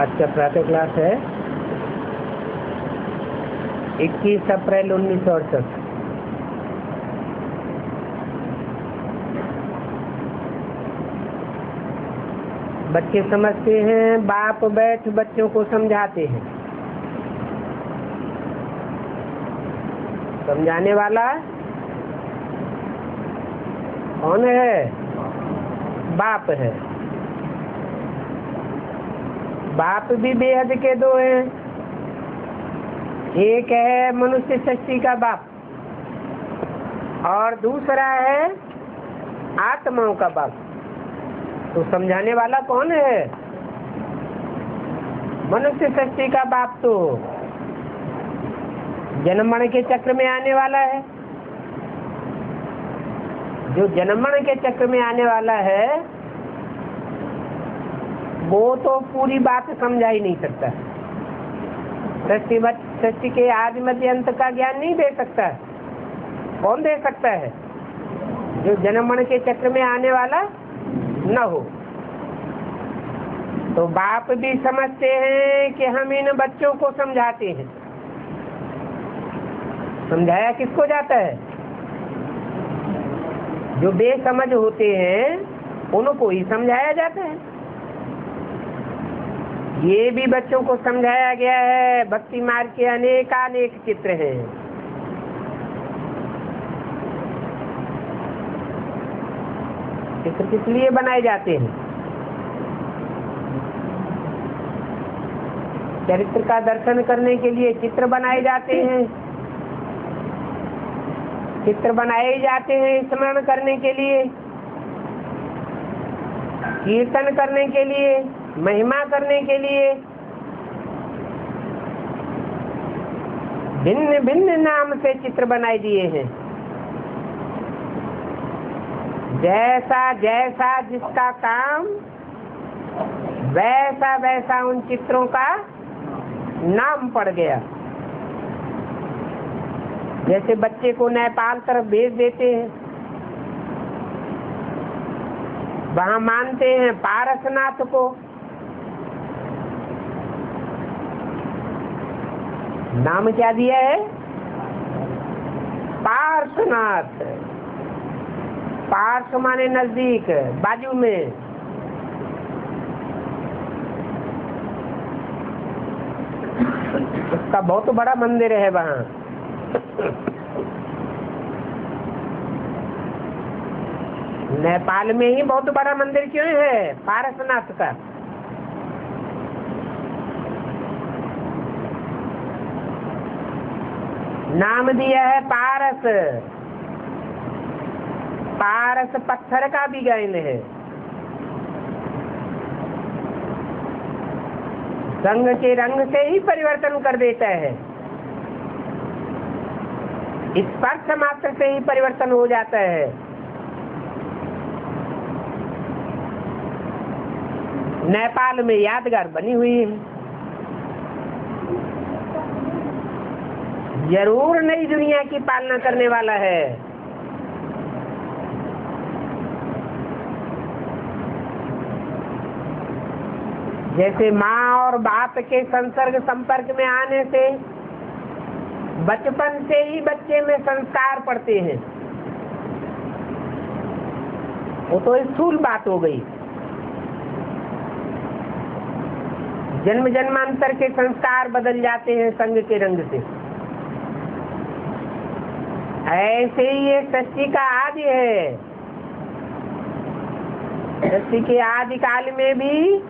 अच्छा, प्रातः क्लास है 21 अप्रैल 1968। बच्चे समझते हैं, बाप बैठ बच्चों को समझाते हैं। समझाने वाला कौन है? बाप है। बाप भी बेहद के दो हैं। एक है मनुष्य सृष्टि का बाप और दूसरा है आत्माओं का बाप। तो समझाने वाला कौन है? मनुष्य सृष्टि का बाप तो जन्म मरण के चक्र में आने वाला है। जो जन्म मरण के चक्र में आने वाला है वो तो पूरी बात समझा ही नहीं सकता। सृष्टि के आदि मध्य अंत का ज्ञान नहीं दे सकता। कौन दे सकता है? जो जन्म मरण के चक्र में आने वाला न हो। तो बाप भी समझते हैं कि हम इन बच्चों को समझाते हैं। समझाया किसको जाता है? जो बेसमझ होते हैं उनको ही समझाया जाता है। ये भी बच्चों को समझाया गया है। भक्ति मार्ग के अनेकानेक चित्र हैं। चित्र किस लिए बनाए जाते हैं? चरित्र का दर्शन करने के लिए चित्र बनाए जाते हैं। चित्र बनाए जाते हैं स्मरण करने के लिए, कीर्तन करने के लिए, महिमा करने के लिए। भिन्न भिन्न नाम से चित्र बनाए दिए हैं। जैसा जैसा जिसका काम वैसा वैसा उन चित्रों का नाम पड़ गया। जैसे बच्चे को नेपाल तरफ भेज देते हैं, वहां मानते हैं पारसनाथ को। नाम क्या दिया है? पार्श्वनाथ। पार्श्व माने नजदीक, बाजू में। उसका बहुत बड़ा मंदिर है वहाँ। नेपाल में ही बहुत बड़ा मंदिर क्यों है? पारसनाथ का। नाम दिया है पारस। पारस पत्थर का भी ज्ञान है। रंग के रंग से ही परिवर्तन कर देता है। स्पर्श मात्र से ही परिवर्तन हो जाता है। नेपाल में यादगार बनी हुई है। जरूर नई दुनिया की पालना करने वाला है। जैसे माँ और बाप के संसर्ग संपर्क में आने से बचपन से ही बच्चे में संस्कार पड़ते हैं। वो तो स्थूल बात हो गई। जन्म जन्मांतर के संस्कार बदल जाते हैं संग के रंग से। ऐसे ही ये सृष्टि का आदि है। सृष्टि के आदि काल में भी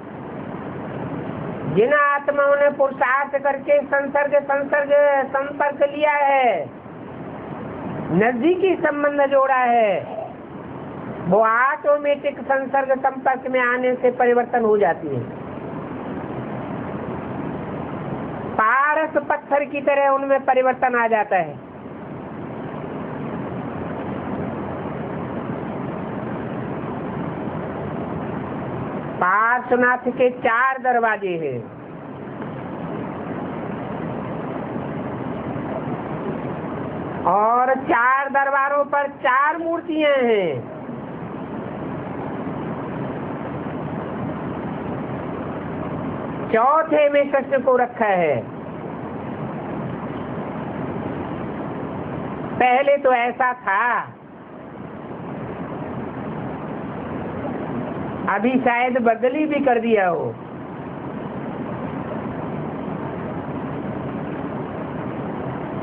जिन आत्माओं ने पुरुषार्थ करके संपर्क लिया है, नजदीकी संबंध जोड़ा है, वो ऑटोमेटिक संसर्ग संपर्क में आने से परिवर्तन हो जाती है। पारस पत्थर की तरह उनमें परिवर्तन आ जाता है। पार्श्वनाथ के 4 दरवाजे हैं। और 4 दरबारों पर 4 मूर्तियां हैं। चौथे में कृष्ण को रखा है। पहले तो ऐसा था, अभी शायद बदली भी कर दिया हो।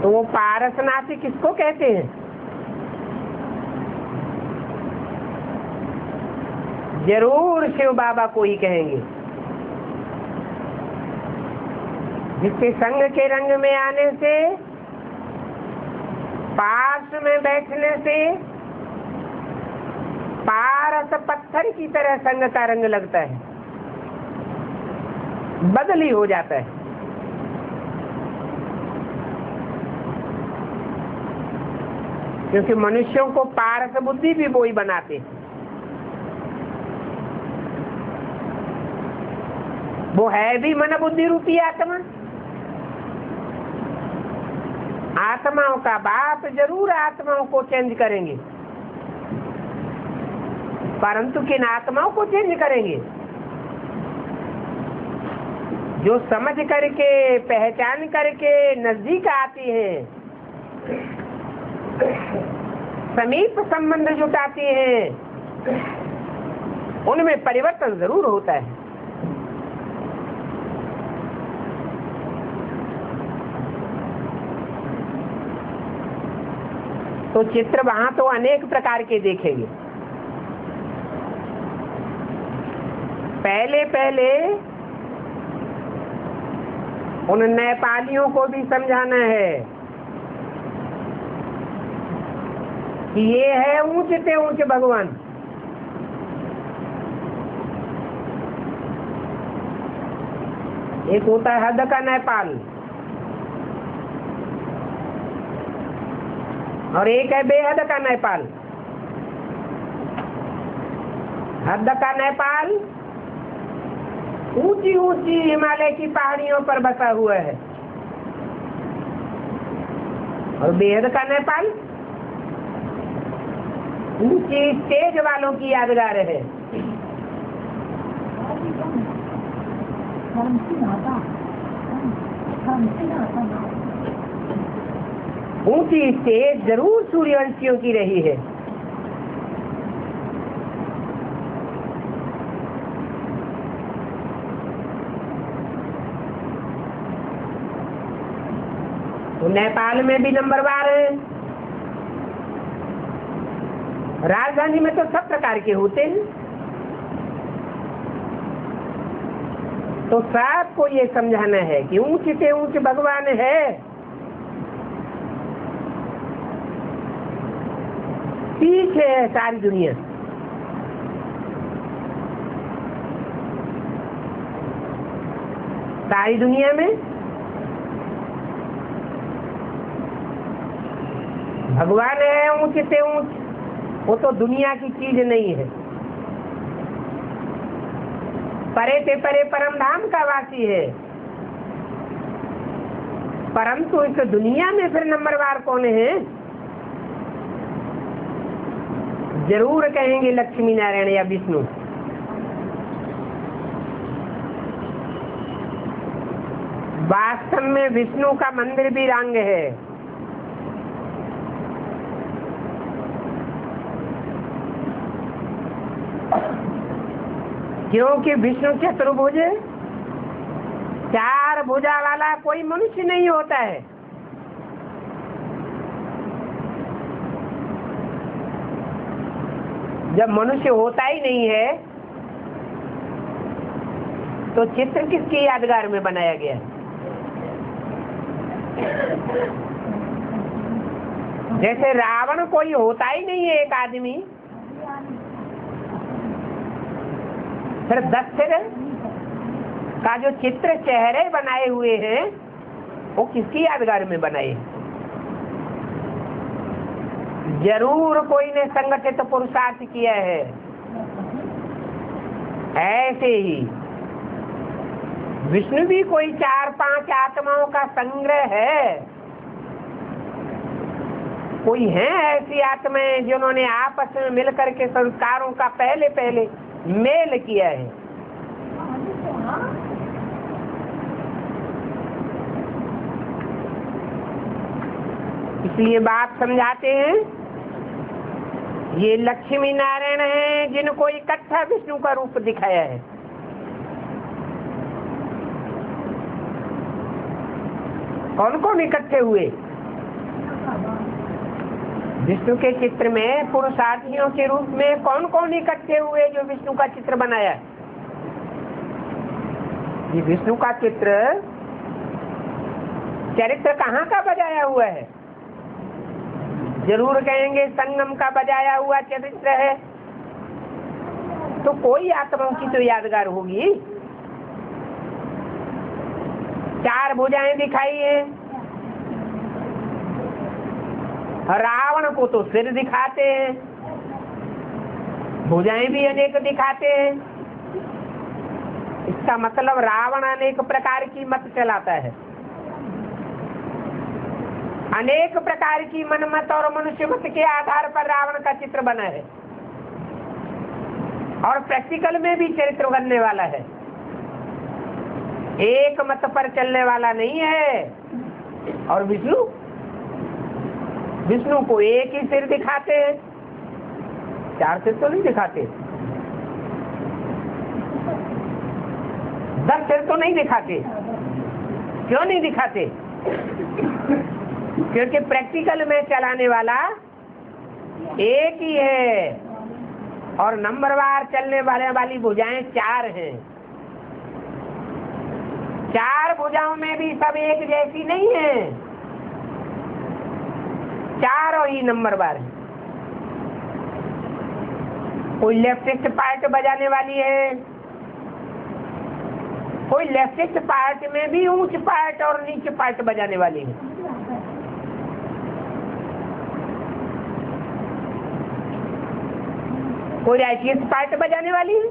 तो वो पारसनाथी किसको कहते हैं? जरूर शिव बाबा को ही कहेंगे, जिसके संग के रंग में आने से, पास में बैठने से पारस पत्थर की तरह संग का रंग लगता है, बदली हो जाता है। क्योंकि मनुष्यों को पारस बुद्धि भी वो ही बनाते हैं। वो है भी मन बुद्धि रूपी आत्मा। आत्माओं का बाप जरूर आत्माओं को चेंज करेंगे, परंतु किन आत्माओं को चेंज करेंगे? जो समझ करके, पहचान करके नजदीक आती है, समीप संबंध जुटाती है, उनमें परिवर्तन जरूर होता है। तो चित्र वहां तो अनेक प्रकार के देखेंगे। पहले पहले उन नेपालियों को भी समझाना है कि ये है ऊंच से ऊंच भगवान। एक होता है हद का नेपाल और एक है बेहद का नेपाल। हद का नेपाल ऊंची ऊंची हिमालय की पहाड़ियों पर बसा हुआ है और बेहद का नेपाल ऊंची स्टेज वालों की यादगार है। ऊंची स्टेज जरूर सूर्यवंशियों की रही है। तो नेपाल में भी नंबरवार है। राजधानी में तो सब प्रकार के होते हैं। तो सबको ये समझाना है कि ऊंच से ऊंच भगवान है। पीछे है सारी दुनिया। सारी दुनिया में भगवान है ऊंच से ऊंच। वो तो दुनिया की चीज नहीं है। परे से परे परम धाम का वासी है। परंतु इस दुनिया में फिर नंबरवार कौन है? जरूर कहेंगे लक्ष्मी नारायण या विष्णु। वास्तव में विष्णु का मंदिर भी रंग है। क्योंकि विष्णु चतुर्भुज, चार भुजा वाला कोई मनुष्य नहीं होता है। जब मनुष्य होता ही नहीं है तो चित्र किसकी यादगार में बनाया गया है? जैसे रावण कोई होता ही नहीं है एक आदमी, फिर दशरथ का जो चित्र चेहरे बनाए हुए हैं वो किसकी यादगार में बनाए? जरूर कोई ने संगठित तो पुरुषार्थ किया है। ऐसे ही विष्णु भी कोई 4-5 आत्माओं का संग्रह है। कोई है ऐसी आत्माएं जिन्होंने आपस में मिलकर के संस्कारों का पहले पहले मेल किया है। इसलिए बात समझाते हैं, ये लक्ष्मी नारायण हैं जिनको इकट्ठा विष्णु का रूप दिखाया है। कौन कौन इकट्ठे हुए? विष्णु के चित्र में पुरुषार्थियों के रूप में कौन कौन इकट्ठे हुए जो विष्णु का चित्र बनाया? ये विष्णु का चरित्र कहाँ का बजाया हुआ है? जरूर कहेंगे संगम का बजाया हुआ चरित्र है। तो कोई आत्माओं की तो यादगार होगी। 4 भुजाएं दिखाई है। रावण को तो सिर दिखाते हैं, भुजाएं भी अनेक दिखाते हैं। इसका मतलब रावण अनेक प्रकार की मत चलाता है, अनेक प्रकार की मनमत और मनुष्य मत के आधार पर रावण का चित्र बना है और प्रैक्टिकल में भी चरित्र बनने वाला है। एक मत पर चलने वाला नहीं है। और विष्णु को एक ही सिर दिखाते हैं, 4 सिर तो नहीं दिखाते, 10 सिर तो नहीं दिखाते। क्यों नहीं दिखाते? क्योंकि प्रैक्टिकल में चलाने वाला एक ही है और नंबरवार चलने वाली भुजाएं 4 हैं। 4 भुजाओं में भी सब एक जैसी नहीं है, 4 ही नंबरवार है। कोई लेफ्टिस्ट पार्ट बजाने वाली है, कोई लेफ्टिस्ट पार्ट में भी ऊंच पार्ट और नीच पार्ट बजाने वाली है। कोई राइटियस पार्ट बजाने वाली है,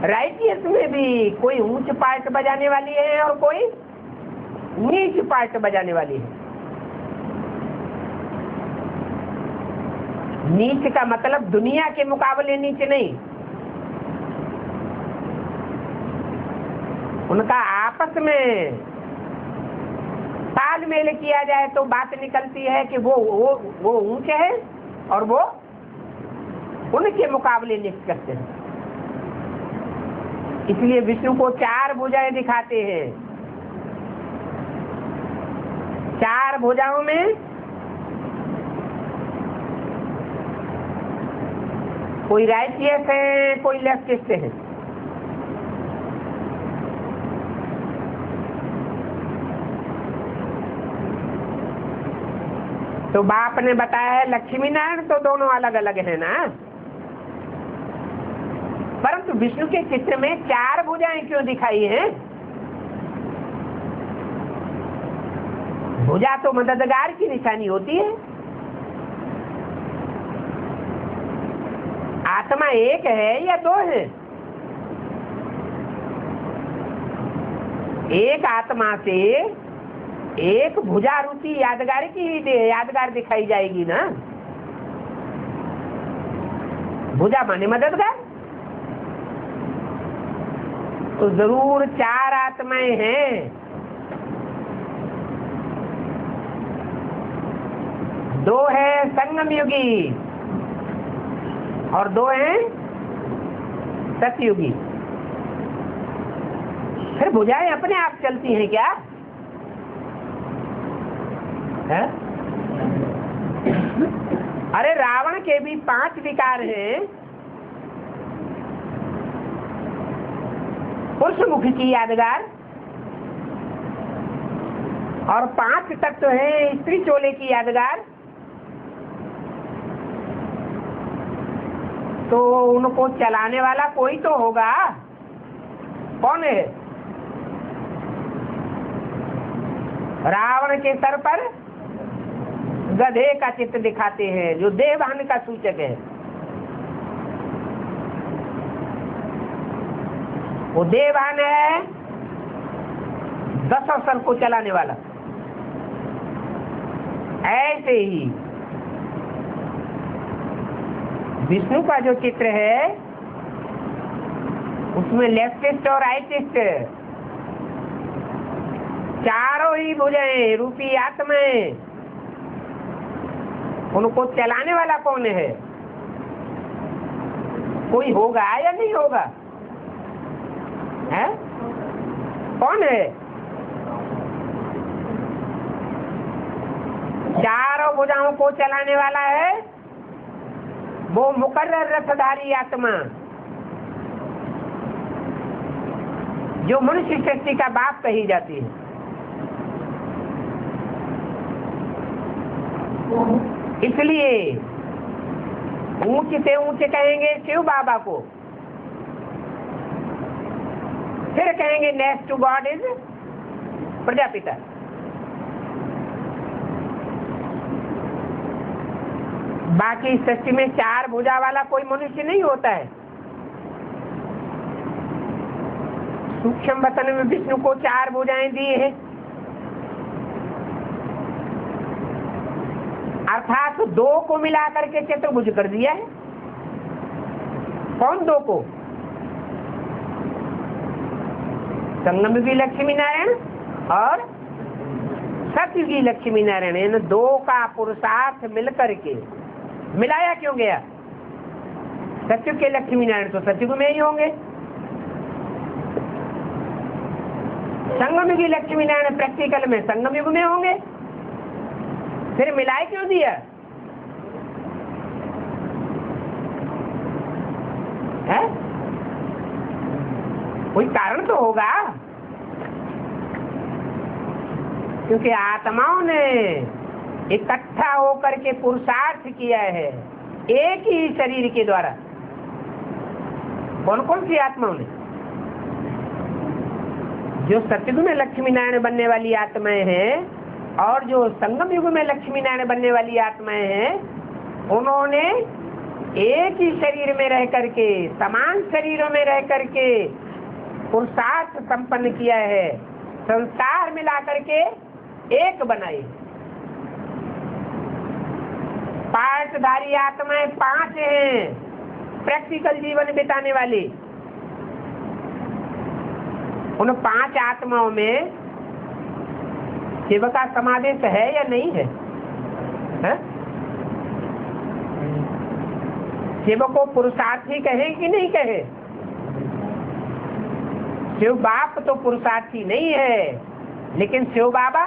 राइटियस में भी कोई ऊंच पार्ट बजाने वाली है और कोई नीच पार्ट बजाने वाली है। नीच का मतलब दुनिया के मुकाबले नीच नहीं, उनका आपस में तालमेल किया जाए तो बात निकलती है कि वो ऊंचे है और वो उनके मुकाबले निष्ठ करते हैं। इसलिए विष्णु को 4 भुजाएं दिखाते हैं। 4 भुजाओं में कोई राइटियस है, कोई लेफ्टिस्ट है। तो बाप ने बताया है लक्ष्मी नारायण तो दोनों अलग अलग है ना, परंतु विष्णु के चित्र में 4 भुजाएं क्यों दिखाई हैं? भुजा तो मददगार की निशानी होती है। आत्मा एक है या 2 है? एक आत्मा से एक भुजा रूपी यादगार दिखाई जाएगी ना। भुजा माने मददगार, तो जरूर 4 आत्माएं हैं। 2 है संगम युगी और 2 है सतयुगी। फिर भुजाएं अपने आप चलती हैं क्या? है? अरे रावण के भी 5 विकार हैं। पुरुष मुख की यादगार और 5 तत्व हैं स्त्री चोले की यादगार। तो उनको चलाने वाला कोई तो होगा। कौन है? रावण के सर पर गधे का चित्र दिखाते हैं जो देववाहन का सूचक है। वो देववाहन है 10 अवसर को चलाने वाला। ऐसे ही विष्णु का जो चित्र है उसमें लेफ्टिस्ट और राइटिस्ट चारों ही भुजाएं रूपी आत्माएं, उनको चलाने वाला कौन है? कोई होगा या नहीं होगा? है? कौन है? चारों भुजाओं को चलाने वाला है वो मुकर्रर रथधारी आत्मा, जो मनुष्य सृष्टि का बाप कही जाती है। इसलिए ऊंचे से ऊंचे कहेंगे शिव बाबा को, फिर कहेंगे next to God is Prajapita. बाकी सृष्टि में चार भुजा वाला कोई मनुष्य नहीं होता है। सूक्ष्म वतन में विष्णु को चार भुजाएं दी है, अर्थात दो को मिला करके चतुर्भुज कर दिया है। कौन दो को? संगमयुगी लक्ष्मी नारायण और सतयुगी लक्ष्मी नारायण, इन दो का पुरुषार्थ मिलकर के मिलाया क्यों गया? सतयुग के लक्ष्मी नारायण तो सतयुग में ही होंगे, संगमयुगी लक्ष्मी नारायण प्रैक्टिकल में संगम युग में होंगे, फिर मिलाए क्यों दिया? है? कोई कारण तो होगा, क्योंकि आत्माओं ने इकट्ठा होकर के पुरुषार्थ किया है एक ही शरीर के द्वारा। कौन कौन सी आत्माओं ने? जो सतयुग में लक्ष्मी नारायण बनने वाली आत्माएं हैं और जो संगम युग में लक्ष्मी नारायण बनने वाली आत्माएं हैं, उन्होंने एक ही शरीर में रह करके, समान शरीरों में रह करके पुरुषार्थ संपन्न किया है, संस्कार मिला करके एक बनाए। पार्टधारी आत्माएं 5 हैं, प्रैक्टिकल जीवन बिताने वाली। उन 5 आत्माओं में शिव का समावेश है या नहीं है? शिव को पुरुषार्थी कहे कि नहीं कहे? शिव बाप तो पुरुषार्थी नहीं है, लेकिन शिव बाबा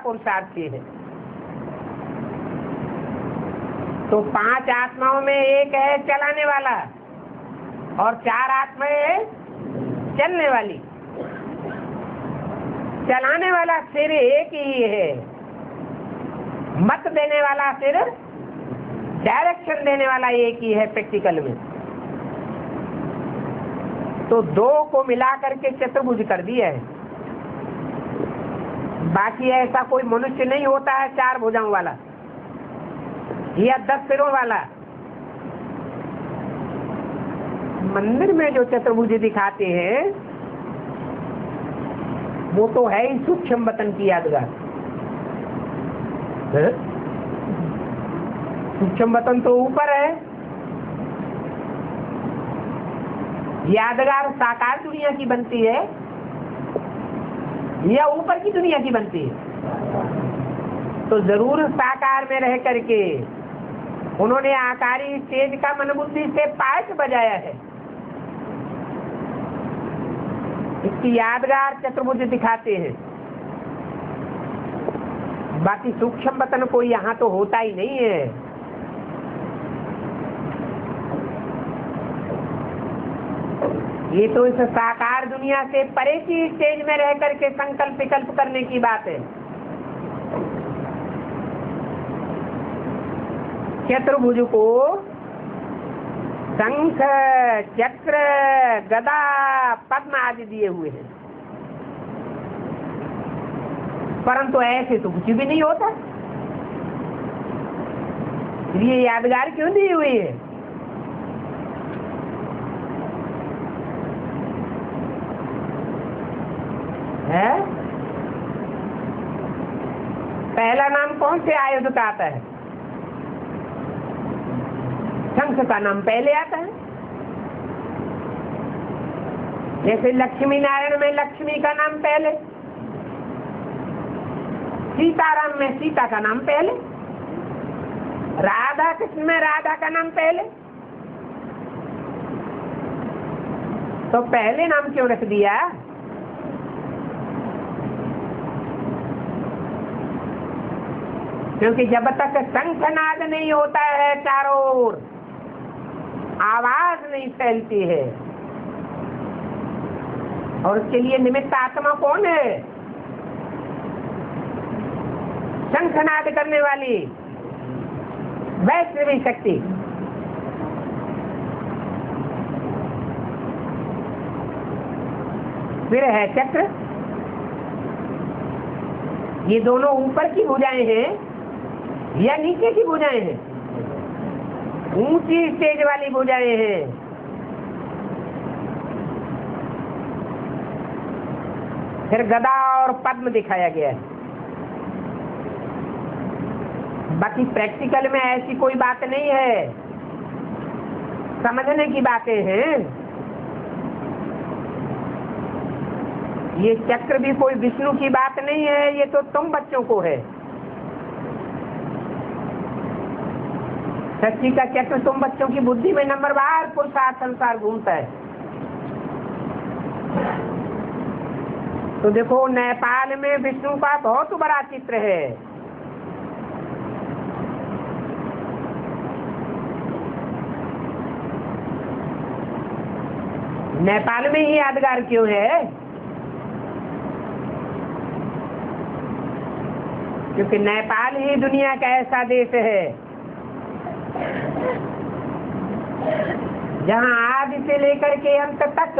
पुरुषार्थी है। तो 5 आत्माओं में एक है चलाने वाला और 4 आत्माएं चलने वाली। चलाने वाला सिर एक ही है, मत देने वाला सिर, डायरेक्शन देने वाला एक ही है प्रैक्टिकल में। तो 2 को मिला करके चतुर्भुज कर दिया है। बाकी ऐसा कोई मनुष्य नहीं होता है 4 भुजाओं वाला या 10 सिरों वाला। मंदिर में जो चतुर्भुज दिखाते हैं वो तो है ही सूक्ष्म वतन की यादगार। सूक्ष्म वतन तो ऊपर है, यादगार साकार दुनिया की बनती है या ऊपर की दुनिया की बनती है? तो जरूर साकार में रह करके उन्होंने आकारी स्टेज का मन बुद्धि से पाठ बजाया है। इसकी यादगार चतुर्भुज दिखाते हैं। बाकी सूक्ष्म वतन कोई यहाँ तो होता ही नहीं है। ये तो इस साकार दुनिया से परे की स्टेज में रह करके संकल्प विकल्प करने की बात है। चतुर्भुज को शंख, चक्र, गदा, पद्म आदि दिए हुए हैं, परंतु ऐसे तो कुछ भी नहीं होता। ये यादगार क्यों दी हुई है? पहला नाम कौन से आयुध का आता है? शंख का नाम पहले आता है। जैसे लक्ष्मी नारायण में लक्ष्मी का नाम पहले, सीताराम में सीता का नाम पहले, राधा कृष्ण में राधा का नाम पहले। तो पहले नाम क्यों रख दिया? क्योंकि जब तक शंखनाद नहीं होता है चारों ओर, आवाज नहीं फैलती है। और उसके लिए निमित्त आत्मा कौन है? शंखनाद करने वाली वैष्णवी शक्ति। फिर है चक्र। ये दोनों ऊपर की भुजाएं हैं या नीचे की भुजाएं हैं? ऊंची स्टेज वाली भुजाएं हैं। फिर गदा और पद्म दिखाया गया है। बाकी प्रैक्टिकल में ऐसी कोई बात नहीं है, समझने की बातें हैं। ये चक्र भी कोई विष्णु की बात नहीं है, ये तो तुम बच्चों को है। सच्ची का चक्र तुम बच्चों की बुद्धि में नंबरवार पुरुषार्थ संसार घूमता है। तो देखो नेपाल में विष्णु का बहुत बड़ा चित्र है। नेपाल में ही यादगार क्यों है? क्योंकि नेपाल ही दुनिया का ऐसा देश है जहां आदि से लेकर के अंत तक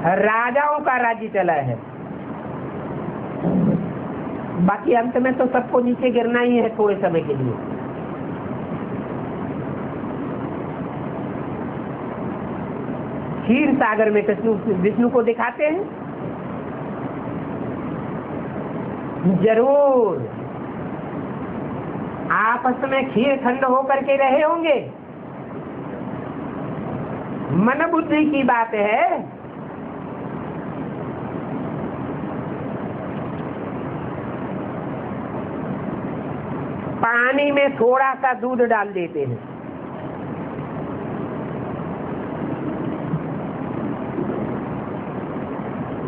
राजाओं का राज्य चला है। बाकी अंत में तो सबको नीचे गिरना ही है थोड़े समय के लिए। क्षीर सागर में कृष्ण विष्णु को दिखाते हैं जरूर। आपस में खीर खंड होकर के रहे होंगे, मन बुद्धि की बात है। पानी में थोड़ा सा दूध डाल देते हैं,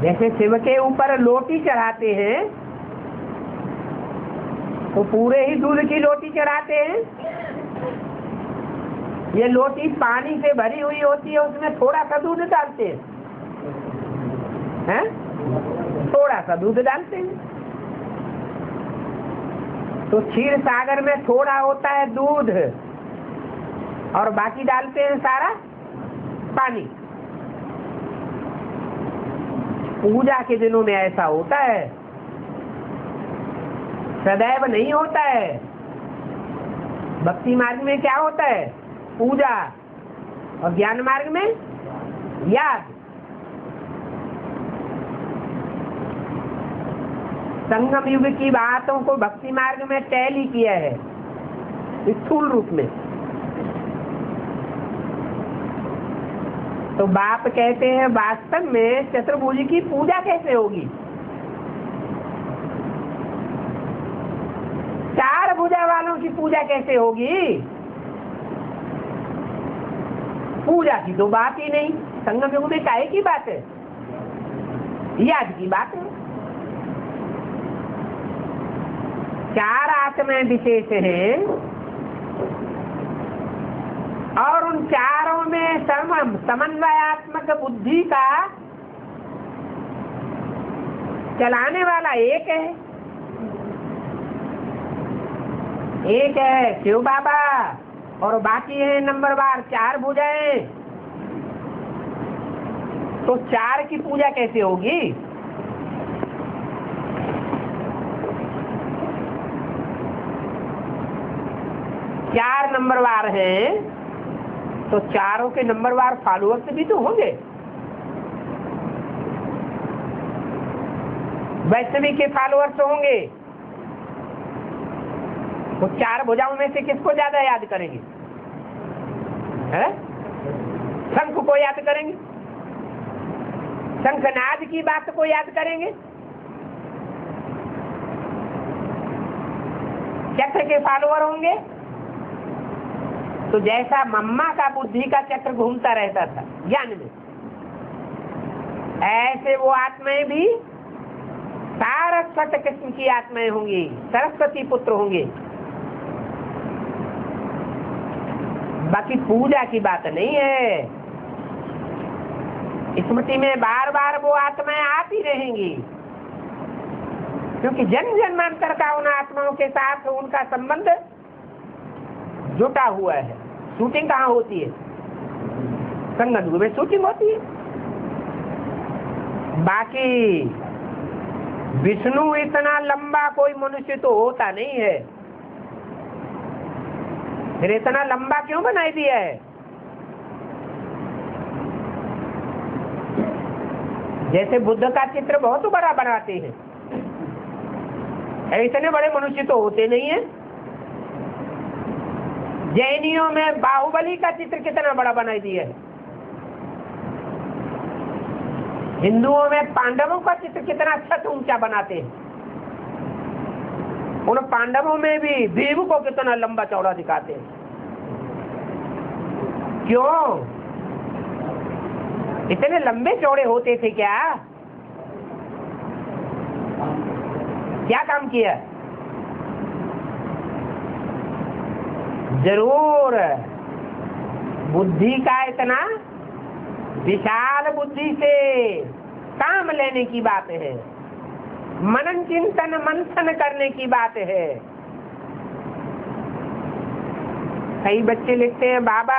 जैसे शिव के ऊपर लोटी चढ़ाते हैं तो पूरे ही दूध की लोटी चढ़ाते हैं। ये लोटी पानी से भरी हुई होती है, उसमें थोड़ा सा दूध डालते हैं, थोड़ा सा दूध डालते हैं। तो क्षीर सागर में थोड़ा होता है दूध और बाकी डालते हैं सारा पानी। पूजा के दिनों में ऐसा होता है, सदैव नहीं होता है। भक्ति मार्ग में क्या होता है? पूजा, और ज्ञान मार्ग में याद। संगम युग की बातों को भक्ति मार्ग में टैली किया है स्थूल रूप में। तो बाप कहते हैं वास्तव में चतुर्भुज की पूजा कैसे होगी? चार भुजा वालों की पूजा कैसे होगी? पूजा की तो बात ही नहीं। संगम युग में काहे की बात है? याद की बात है। चार आत्माएं विशेष हैं और उन चारों में समन्वयात्मक बुद्धि का चलाने वाला एक है। एक है शिव बाबा और बाकी है नंबरवार चार भुजाएं। तो चार की पूजा कैसे होगी? चार नंबरवार हैं तो चारों के नंबरवार फॉलोअर्स भी तो होंगे। वैष्णवी के फॉलोअर्स होंगे, वो चार भुजाओं में से किसको ज्यादा याद करेंगे? है शंख को याद करेंगे, शंखनाद की बात को याद करेंगे, चक्र के फॉलोअर होंगे। तो जैसा मम्मा का बुद्धि का चक्र घूमता रहता था ज्ञान में, ऐसे वो आत्माएं भी सारस्वत किस्म की आत्माएं होंगी, सरस्वती पुत्र होंगे। बाकी पूजा की बात नहीं है। स्मृति में बार बार वो आत्माएं आती रहेंगी, क्योंकि जन्म जन्मांतर का उन आत्माओं के साथ उनका संबंध जुटा हुआ है। शूटिंग कहाँ होती है? संगम युग में शूटिंग होती है। बाकी विष्णु इतना लंबा कोई मनुष्य तो होता नहीं है, फिर इतना लंबा क्यों बनाई दिया है? जैसे बुद्ध का चित्र बहुत बड़ा बनाते हैं, इतने बड़े मनुष्य तो होते नहीं है। जैनियों में बाहुबली का चित्र कितना बड़ा बनाई दिया है। हिंदुओं में पांडवों का चित्र कितना छत ऊंचा बनाते हैं। उन पांडवों में भी भीम को कितना लंबा चौड़ा दिखाते हैं। क्यों? इतने लंबे चौड़े होते थे क्या? क्या काम किया? जरूर बुद्धि का इतना विशाल बुद्धि से काम लेने की बात है, मनन चिंतन मंथन करने की बात है। कई बच्चे लिखते हैं, बाबा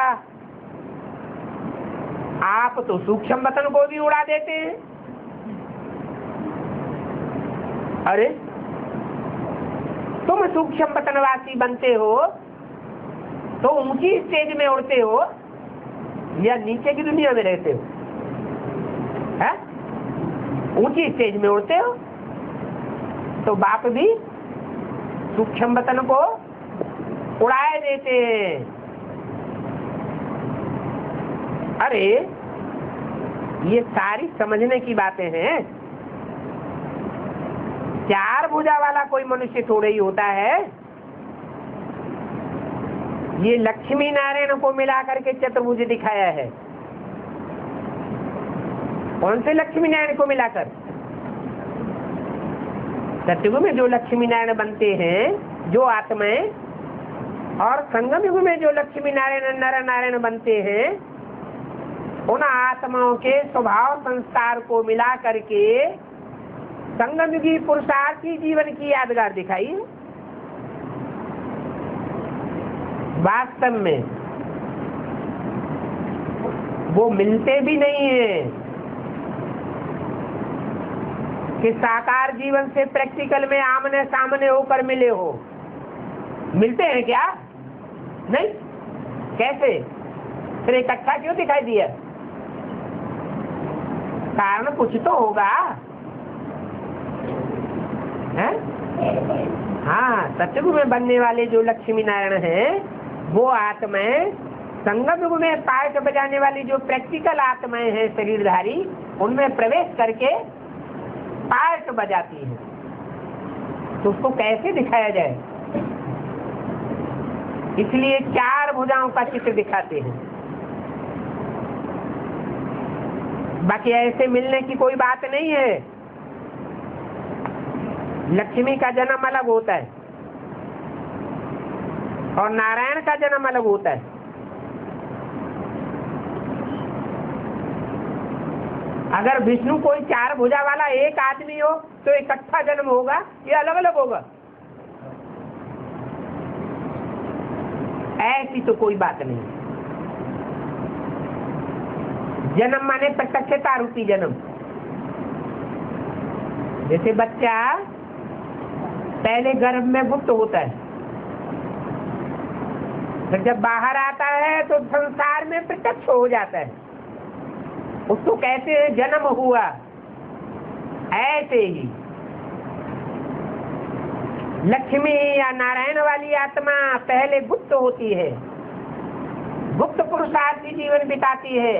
आप तो सूक्ष्म वतन को भी उड़ा देते हैं। अरे तुम सूक्ष्म वतनवासी बनते हो तो ऊंची स्टेज में उड़ते हो या नीचे की दुनिया में रहते हो? है? ऊंची स्टेज में उड़ते हो तो बाप भी सूक्ष्म वतन को उड़ाए देते हैं। अरे ये सारी समझने की बातें हैं। चार भुजा वाला कोई मनुष्य थोड़े ही होता है। ये लक्ष्मी नारायण को मिला करके चतुर्भुज दिखाया है। कौन से लक्ष्मी नारायण को मिलाकर? सतयुग में जो लक्ष्मी नारायण बनते हैं जो आत्माएं, और संगम युग में जो लक्ष्मी नारायण नर नारायण बनते हैं, उन आत्माओं के स्वभाव संस्कार को मिला करके संगम युगी पुरुषार्थी जीवन की यादगार दिखाई। वास्तव में वो मिलते भी नहीं है कि साकार जीवन से प्रैक्टिकल में आमने सामने होकर मिले हो। मिलते हैं क्या? नहीं। कैसे? फिर इकट्ठा क्यों दिखाई दिया? कारण कुछ तो होगा है? हाँ, सतयुग में बनने वाले जो लक्ष्मी नारायण हैं वो आत्माएं संगम युग में पाठ बजाने वाली जो प्रैक्टिकल आत्माएं हैं शरीरधारी, उनमें प्रवेश करके पाठ बजाती है। तो उसको कैसे दिखाया जाए? इसलिए चार भुजाओं का चित्र दिखाते हैं। बाकी ऐसे मिलने की कोई बात नहीं है। लक्ष्मी का जन्म अलग होता है और नारायण का जन्म अलग होता है। अगर विष्णु कोई चार भुजा वाला एक आदमी हो तो इकट्ठा जन्म होगा या अलग अलग होगा? ऐसी तो कोई बात नहीं। जन्म माने प्रत्यक्षता रूपी जन्म। जैसे बच्चा पहले गर्भ में गुप्त होता है, फिर जब बाहर आता है तो संसार में प्रत्यक्ष हो जाता है। उसको कहते हैं जन्म हुआ। ऐसे ही लक्ष्मी या नारायण वाली आत्मा पहले गुप्त होती है, गुप्त पुरुषार्थी जीवन बिताती है।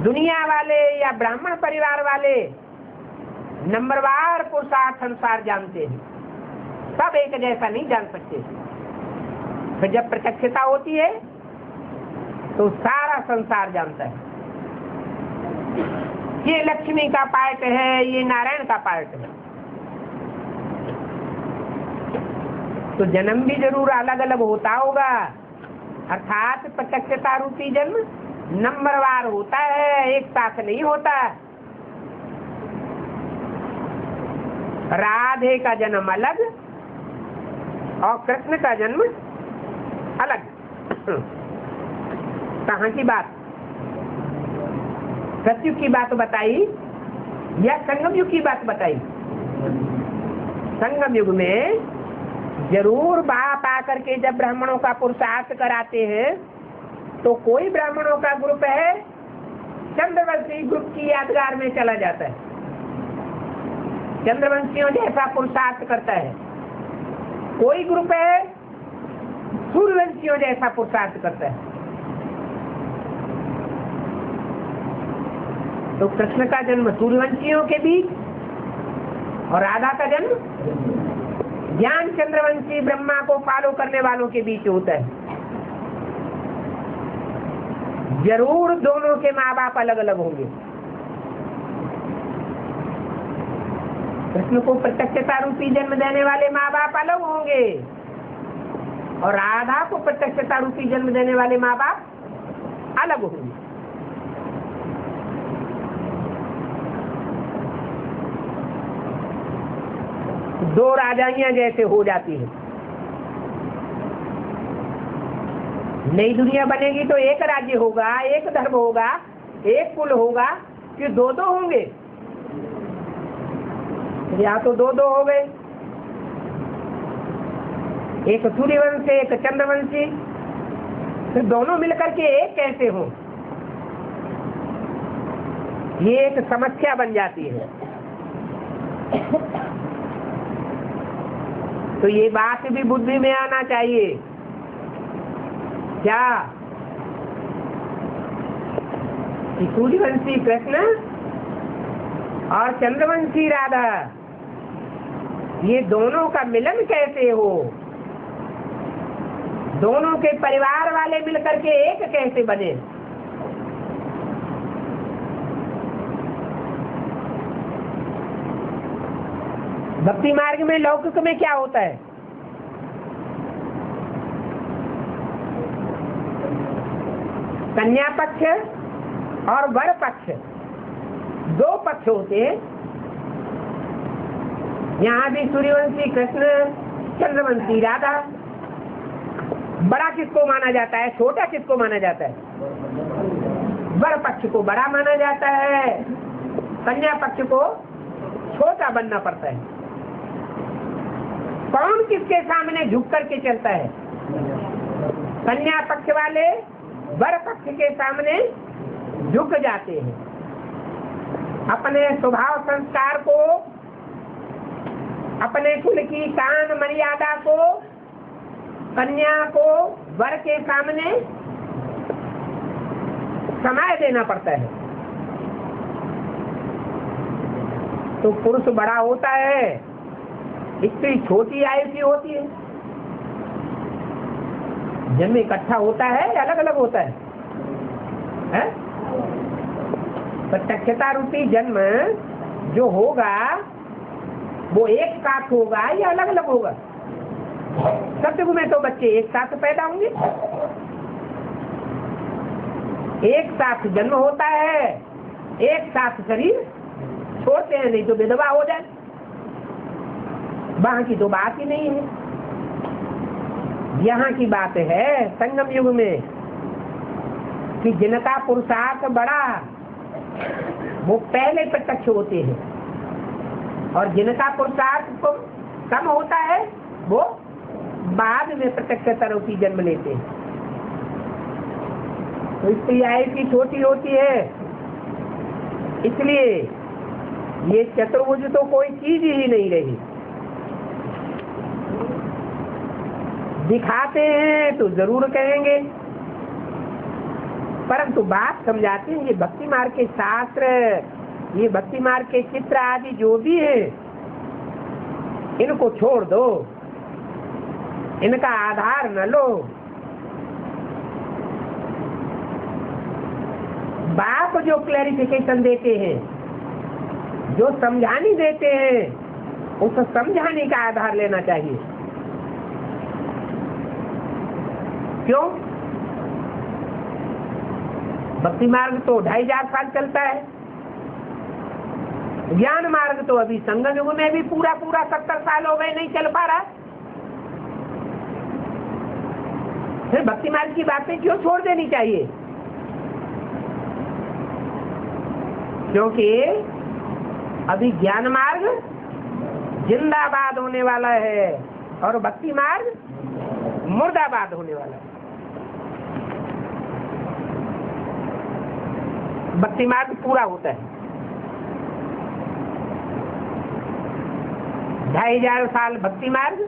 दुनिया वाले या ब्राह्मण परिवार वाले नंबरवार पुरुषार्थ अनुसार जानते हैं, सब एक जैसा नहीं जान सकते। फिर जब प्रत्यक्षता होती है तो सारा संसार जानता है, ये लक्ष्मी का पाठ है, ये नारायण का पाठ है। तो जन्म भी जरूर अलग अलग होता होगा, अर्थात प्रत्यक्षता रूपी जन्म नंबरवार होता है, एक साथ नहीं होता। राधे का जन्म अलग और कृष्ण का जन्म अलग। कहाँ की बात? सतयुग की बात बताई या संगम युग की बात बताई? संगम युग में जरूर बाप आकर के जब ब्राह्मणों का पुरुषार्थ कराते हैं तो कोई ब्राह्मणों का ग्रुप है चंद्रवंशी ग्रुप की यादगार में चला जाता है, चंद्रवंशियों जैसा पुरुषार्थ करता है। कोई ग्रुप है सूर्यवंशियों जैसा पुरुषार्थ करता है। तो कृष्ण का जन्म सूर्यवंशियों के बीच और राधा का जन्म ज्ञान चंद्रवंशी ब्रह्मा को फॉलो करने वालों के बीच होता है। जरूर दोनों के माँ बाप अलग अलग होंगे। कृष्ण को प्रत्यक्षता रूपी जन्म देने वाले माँ बाप अलग होंगे और राधा को प्रत्यक्षता रूपी जन्म देने वाले माँ बाप अलग होंगे। दो राजाइयां जैसे हो जाती है। नई दुनिया बनेगी तो एक राज्य होगा, एक धर्म होगा, एक कुल होगा कि दो दो होंगे? या तो दो दो हो गए, एक सूर्यवंशी एक चंद्रवंशी, तो दोनों मिलकर के एक कैसे हो? ये एक समस्या बन जाती है। तो ये बात भी बुद्धि में आना चाहिए क्या कि सूर्यवंशी कृष्ण और चंद्रवंशी राधा, ये दोनों का मिलन कैसे हो? दोनों के परिवार वाले मिलकर के एक कैसे बने? भक्ति मार्ग में लौकिक में क्या होता है? कन्या पक्ष और वर पक्ष, दो पक्ष होते हैं। यहाँ भी सूर्यवंशी कृष्ण, चंद्रवंशी राधा। बड़ा किसको माना जाता है, छोटा किसको माना जाता है? वर पक्ष को बड़ा माना जाता है, कन्या पक्ष को छोटा बनना पड़ता है। कौन किसके सामने झुक करके चलता है? कन्या पक्ष वाले वर पक्ष के सामने झुक जाते हैं। अपने स्वभाव संस्कार को, अपने कुल की कान मर्यादा को कन्या को वर के सामने समय देना पड़ता है। तो पुरुष बड़ा होता है, स्त्री छोटी आयु की होती है। जन्म इकट्ठा होता है या अलग अलग होता है? प्रत्यक्षता रूपी जन्म जो होगा वो एक साथ होगा या अलग अलग होगा? सत्युग में तो बच्चे एक साथ पैदा होंगे, एक साथ जन्म होता है, एक साथ शरीर छोड़ते हैं, नहीं तो विधवा हो जाए। वहां की तो बात ही नहीं है। यहाँ की बात है संगम युग में कि जिनका पुरुषार्थ बड़ा वो पहले प्रत्यक्ष होते हैं और जिनका पुरुषार्थ कम होता है वो बाद में प्रत्यक्ष रूपी जन्म लेते हैं। तो स्त्री आयु की छोटी होती है, इसलिए ये चतुर्भुज तो कोई चीज ही नहीं रही। दिखाते हैं तो जरूर कहेंगे परंतु बात समझाते हैं, ये भक्ति मार्ग के शास्त्र, ये भक्ति मार्ग के चित्र आदि जो भी है, इनको छोड़ दो, इनका आधार न लो। बाप जो क्लैरिफिकेशन देते हैं, जो समझानी देते हैं, उस समझाने का आधार लेना चाहिए। क्यों? भक्ति मार्ग तो 2500 साल चलता है, ज्ञान मार्ग तो अभी संगम युग में भी पूरा 70 साल हो गए, नहीं चल पा रहा। फिर भक्ति मार्ग की बातें क्यों छोड़ देनी चाहिए? क्योंकि अभी ज्ञान मार्ग जिंदाबाद होने वाला है और भक्ति मार्ग मुर्दाबाद होने वाला है। भक्ति मार्ग पूरा होता है, 2500 साल भक्ति मार्ग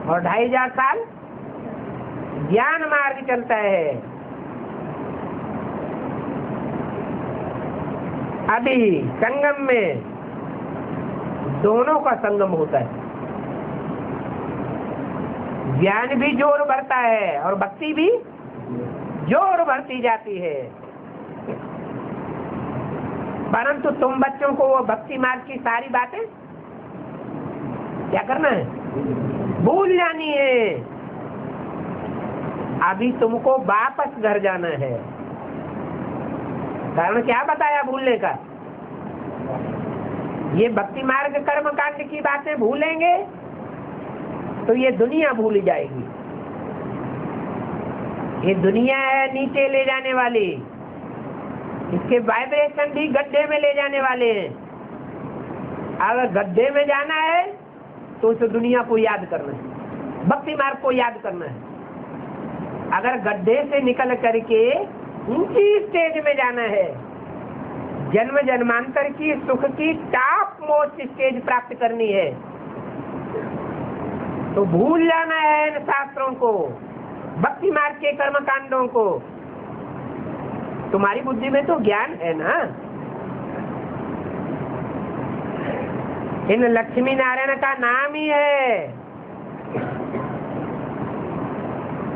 और 2500 साल ज्ञान मार्ग चलता है। अभी संगम में दोनों का संगम होता है, ज्ञान भी जोर भरता है और भक्ति भी जोर भरती जाती है। परंतु तुम बच्चों को वो भक्ति मार्ग की सारी बातें क्या करना है? भूल जानी है। अभी तुमको वापस घर जाना है। कारण क्या बताया भूलने का? ये भक्ति मार्ग कर्म कांड की बातें भूलेंगे तो ये दुनिया भूल जाएगी। ये दुनिया है नीचे ले जाने वाली, इसके वाइब्रेशन भी गड्ढे में ले जाने वाले हैं। अगर गड्ढे में जाना है तो उस दुनिया को याद करना है, भक्ति मार्ग को याद करना है। अगर गड्ढे से निकल करके ऊंची स्टेज में जाना है, जन्म जन्मांतर की सुख की टॉप मोस्ट स्टेज प्राप्त करनी है, तो भूल जाना है इन शास्त्रों को, भक्ति मार्ग के कर्म कांडों को। तुम्हारी बुद्धि में तो ज्ञान है ना। इन लक्ष्मी नारायण का नाम ही है,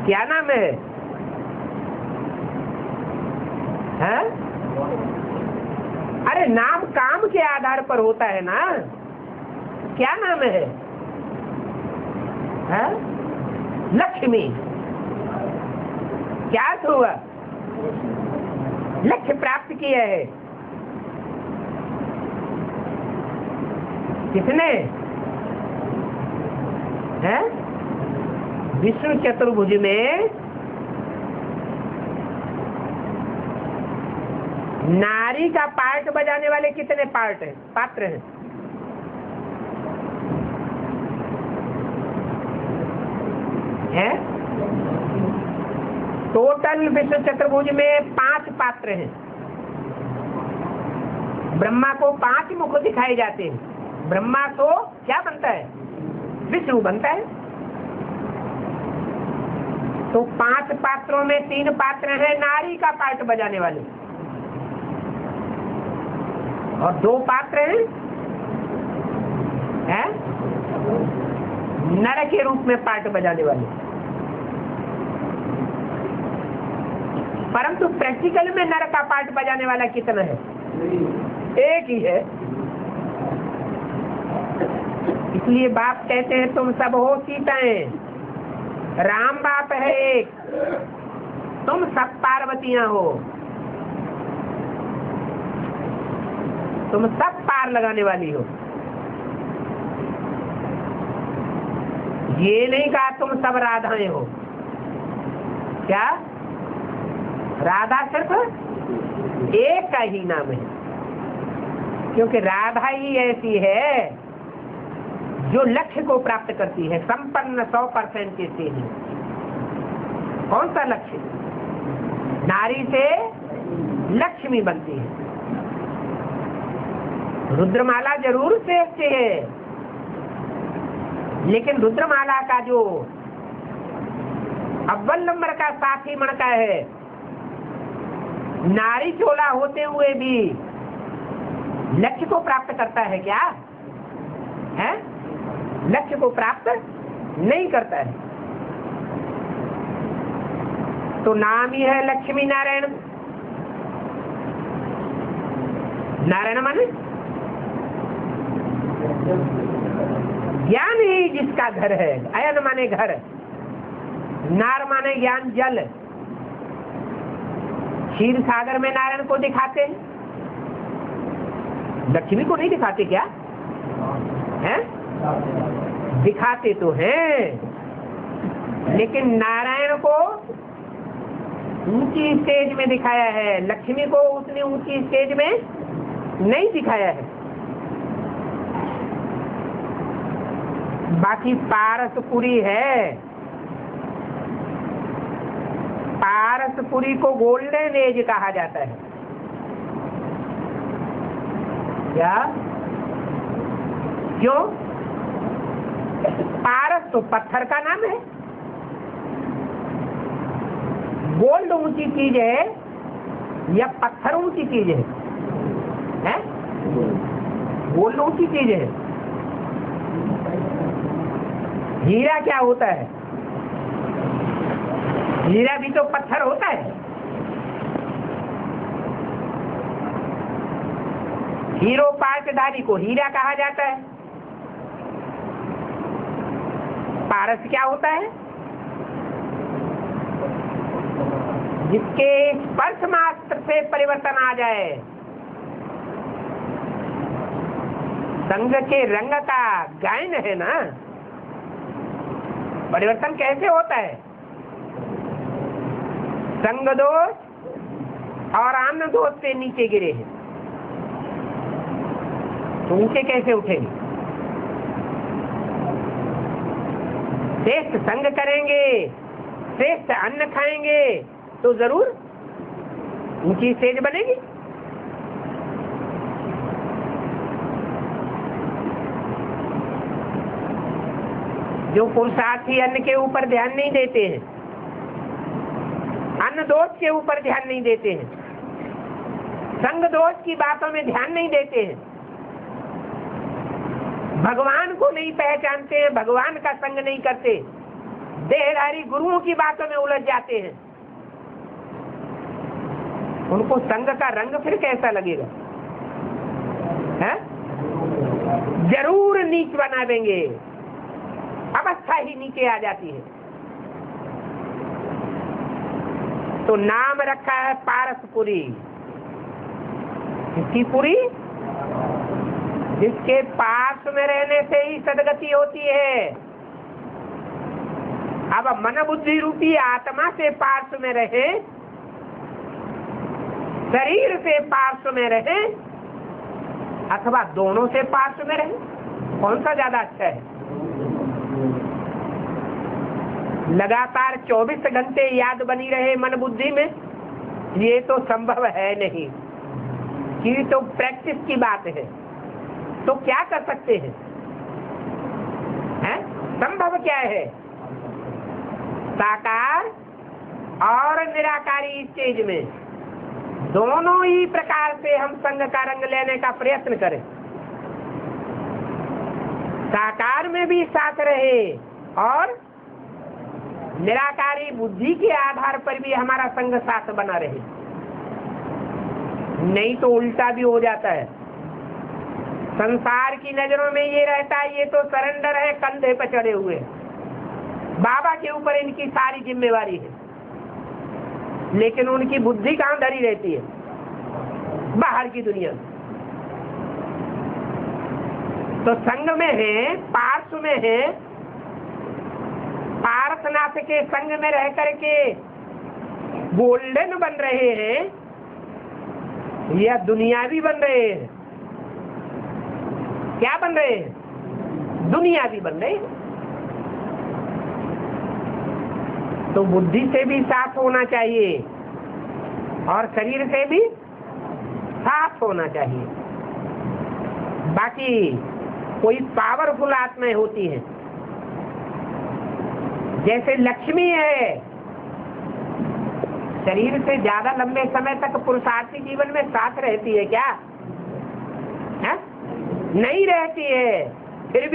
क्या नाम है? है? अरे नाम काम के आधार पर होता है ना। क्या नाम है? है? लक्ष्मी। क्या हुआ? लक्ष्य प्राप्त किया है। किसने? है? विष्णु चतुर्भुज में नारी का पार्ट बजाने वाले कितने पार्ट हैं, पात्र हैं? है? टोटल विष्णु चतुर्भुज में 5 पात्र हैं। ब्रह्मा को 5 मुख दिखाए जाते हैं। ब्रह्मा को क्या बनता है? विष्णु बनता है। तो 5 पात्रों में 3 पात्र हैं नारी का पार्ट बजाने वाले और 2 पात्र हैं नर के रूप में पार्ट बजाने वाले। परंतु प्रैक्टिकल में नर का पार्ट बजाने वाला कितना है? एक ही है। इसलिए बाप कहते हैं तुम सब हो सीताएं, राम बाप है एक, तुम सब पार्वतियां हो। तुम सब पार लगाने वाली हो। ये नहीं कहा तुम सब राधाएं हो। क्या? राधा सिर्फ एक का ही नाम है, क्योंकि राधा ही ऐसी है जो लक्ष्य को प्राप्त करती है, संपन्न 100% की स्थिति। कौन सा लक्ष्य? नारी से लक्ष्मी बनती है। रुद्रमाला जरूर श्रेष्ठ है, लेकिन रुद्रमाला का जो अव्वल नंबर का साथी मणका है नारी चोला होते हुए भी लक्ष्य को प्राप्त करता है क्या? है? लक्ष्य को प्राप्त नहीं करता है। तो नाम ही है लक्ष्मी नारायण। नारायण माने ज्ञान ही जिसका घर है। अयन माने घर, नार माने ज्ञान जल। क्षीर सागर में नारायण को दिखाते हैं, लक्ष्मी को नहीं दिखाते क्या? हैं? दिखाते तो हैं, लेकिन नारायण को ऊंची स्टेज में दिखाया है, लक्ष्मी को उतनी ऊंची स्टेज में नहीं दिखाया है। बाकी पारसपुरी है, पारसपुरी को गोल्डन एज कहा जाता है। क्या? क्यों? पारस तो पत्थर का नाम है। गोल्ड ऊंची चीज है या पत्थर ऊंची चीज है? हैं? गोल्ड ऊंची चीज है। हीरा क्या होता है? हीरा भी तो पत्थर होता है। हीरो पाटधारी को हीरा कहा जाता है। पारस क्या होता है? जिसके स्पर्श मात्र से परिवर्तन आ जाए। संग के रंग का गायन है ना। परिवर्तन कैसे होता है? संग दोष और अन्न दोष से नीचे गिरे हैं, तो ऊंचे कैसे उठेंगे? श्रेष्ठ संग करेंगे, श्रेष्ठ अन्न खाएंगे तो जरूर ऊंची स्टेज बनेगी। जो पुरुषार्थी अन्न के ऊपर ध्यान नहीं देते हैं, अन्न दोष के ऊपर ध्यान नहीं देते हैं, संग दोष की बातों में ध्यान नहीं देते हैं, भगवान को नहीं पहचानते हैं, भगवान का संग नहीं करते, देहधारी गुरुओं की बातों में उलझ जाते हैं, उनको संग का रंग फिर कैसा लगेगा? है? जरूर नीच बना देंगे, अवस्था ही नीचे आ जाती है। तो नाम रखा है पारसपुरी। किसकी पुरी? जिसके पास में रहने से ही सदगति होती है। अब मन बुद्धि रूपी आत्मा से पार्श्व में रहे, शरीर से पार्श्व में रहे, अथवा दोनों से पार्श्व में रहे, कौन सा ज्यादा अच्छा है? लगातार 24 घंटे याद बनी रहे मन बुद्धि में, ये तो संभव है नहीं, ये तो प्रैक्टिस की बात है। तो क्या कर सकते हैं? संभव क्या है? साकार और निराकारी स्टेज में दोनों ही प्रकार से हम संग का रंग लेने का प्रयत्न करें। साकार में भी साथ रहे और निराकारी बुद्धि के आधार पर भी हमारा संग साथ बना रहे। नहीं तो उल्टा भी हो जाता है। संसार की नजरों में ये रहता है ये तो सरेंडर है, कंधे पर चढ़े हुए, बाबा के ऊपर इनकी सारी जिम्मेवारी है, लेकिन उनकी बुद्धि कहाँ धरी रहती है? बाहर की दुनिया। तो संग में है, पार्श्व में है, पारसनाथ के संग में रह करके गोल्डन बन रहे हैं या दुनियावी बन रहे हैं? क्या बन रहे हैं? दुनियावी बन रहे हैं। तो बुद्धि से भी साथ होना चाहिए और शरीर से भी साथ होना चाहिए। बाकी कोई पावरफुल आत्माएं होती हैं, जैसे लक्ष्मी है, शरीर से ज्यादा लंबे समय तक पुरुषार्थी जीवन में साथ रहती है क्या? है? नहीं रहती है। फिर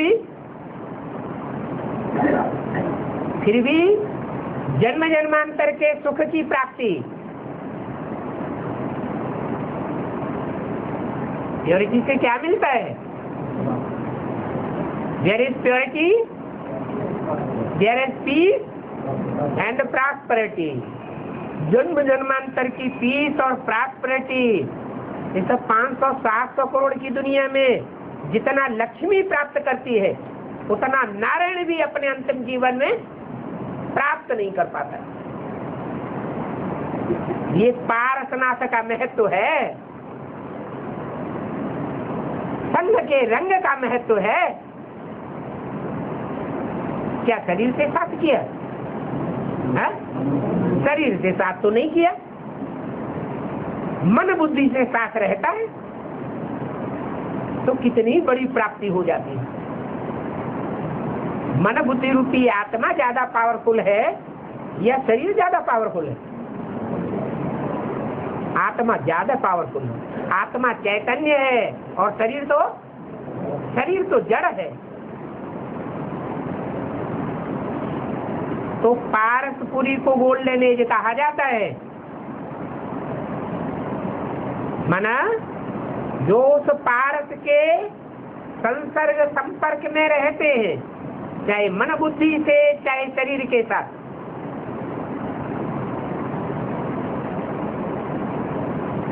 भी जन्म जन्मांतर के सुख की प्राप्ति, प्योरिटी से क्या मिलता है? There is purity, there is peace and prosperity. जन्म जन्मांतर की पीस और प्रॉस्पेरिटी, इस 500-700 करोड़ की दुनिया में जितना लक्ष्मी प्राप्त करती है उतना नारायण भी अपने अंतिम जीवन में प्राप्त नहीं कर पाता। ये पारसनाथ का महत्व है, संग के रंग का महत्व है। क्या शरीर से साथ किया? है? शरीर से साथ तो नहीं किया, मन बुद्धि से साथ रहता है तो कितनी बड़ी प्राप्ति हो जाती है। मन बुद्धि रूपी आत्मा ज्यादा पावरफुल है या शरीर ज्यादा पावरफुल है? आत्मा ज्यादा पावरफुल है। आत्मा चैतन्य है और शरीर तो जड़ है। तो पारसपुरी को गोल्डन एज कहा जाता है। माना जो उस पारस के संसर्ग संपर्क में रहते हैं, चाहे मन बुद्धि से चाहे शरीर के साथ,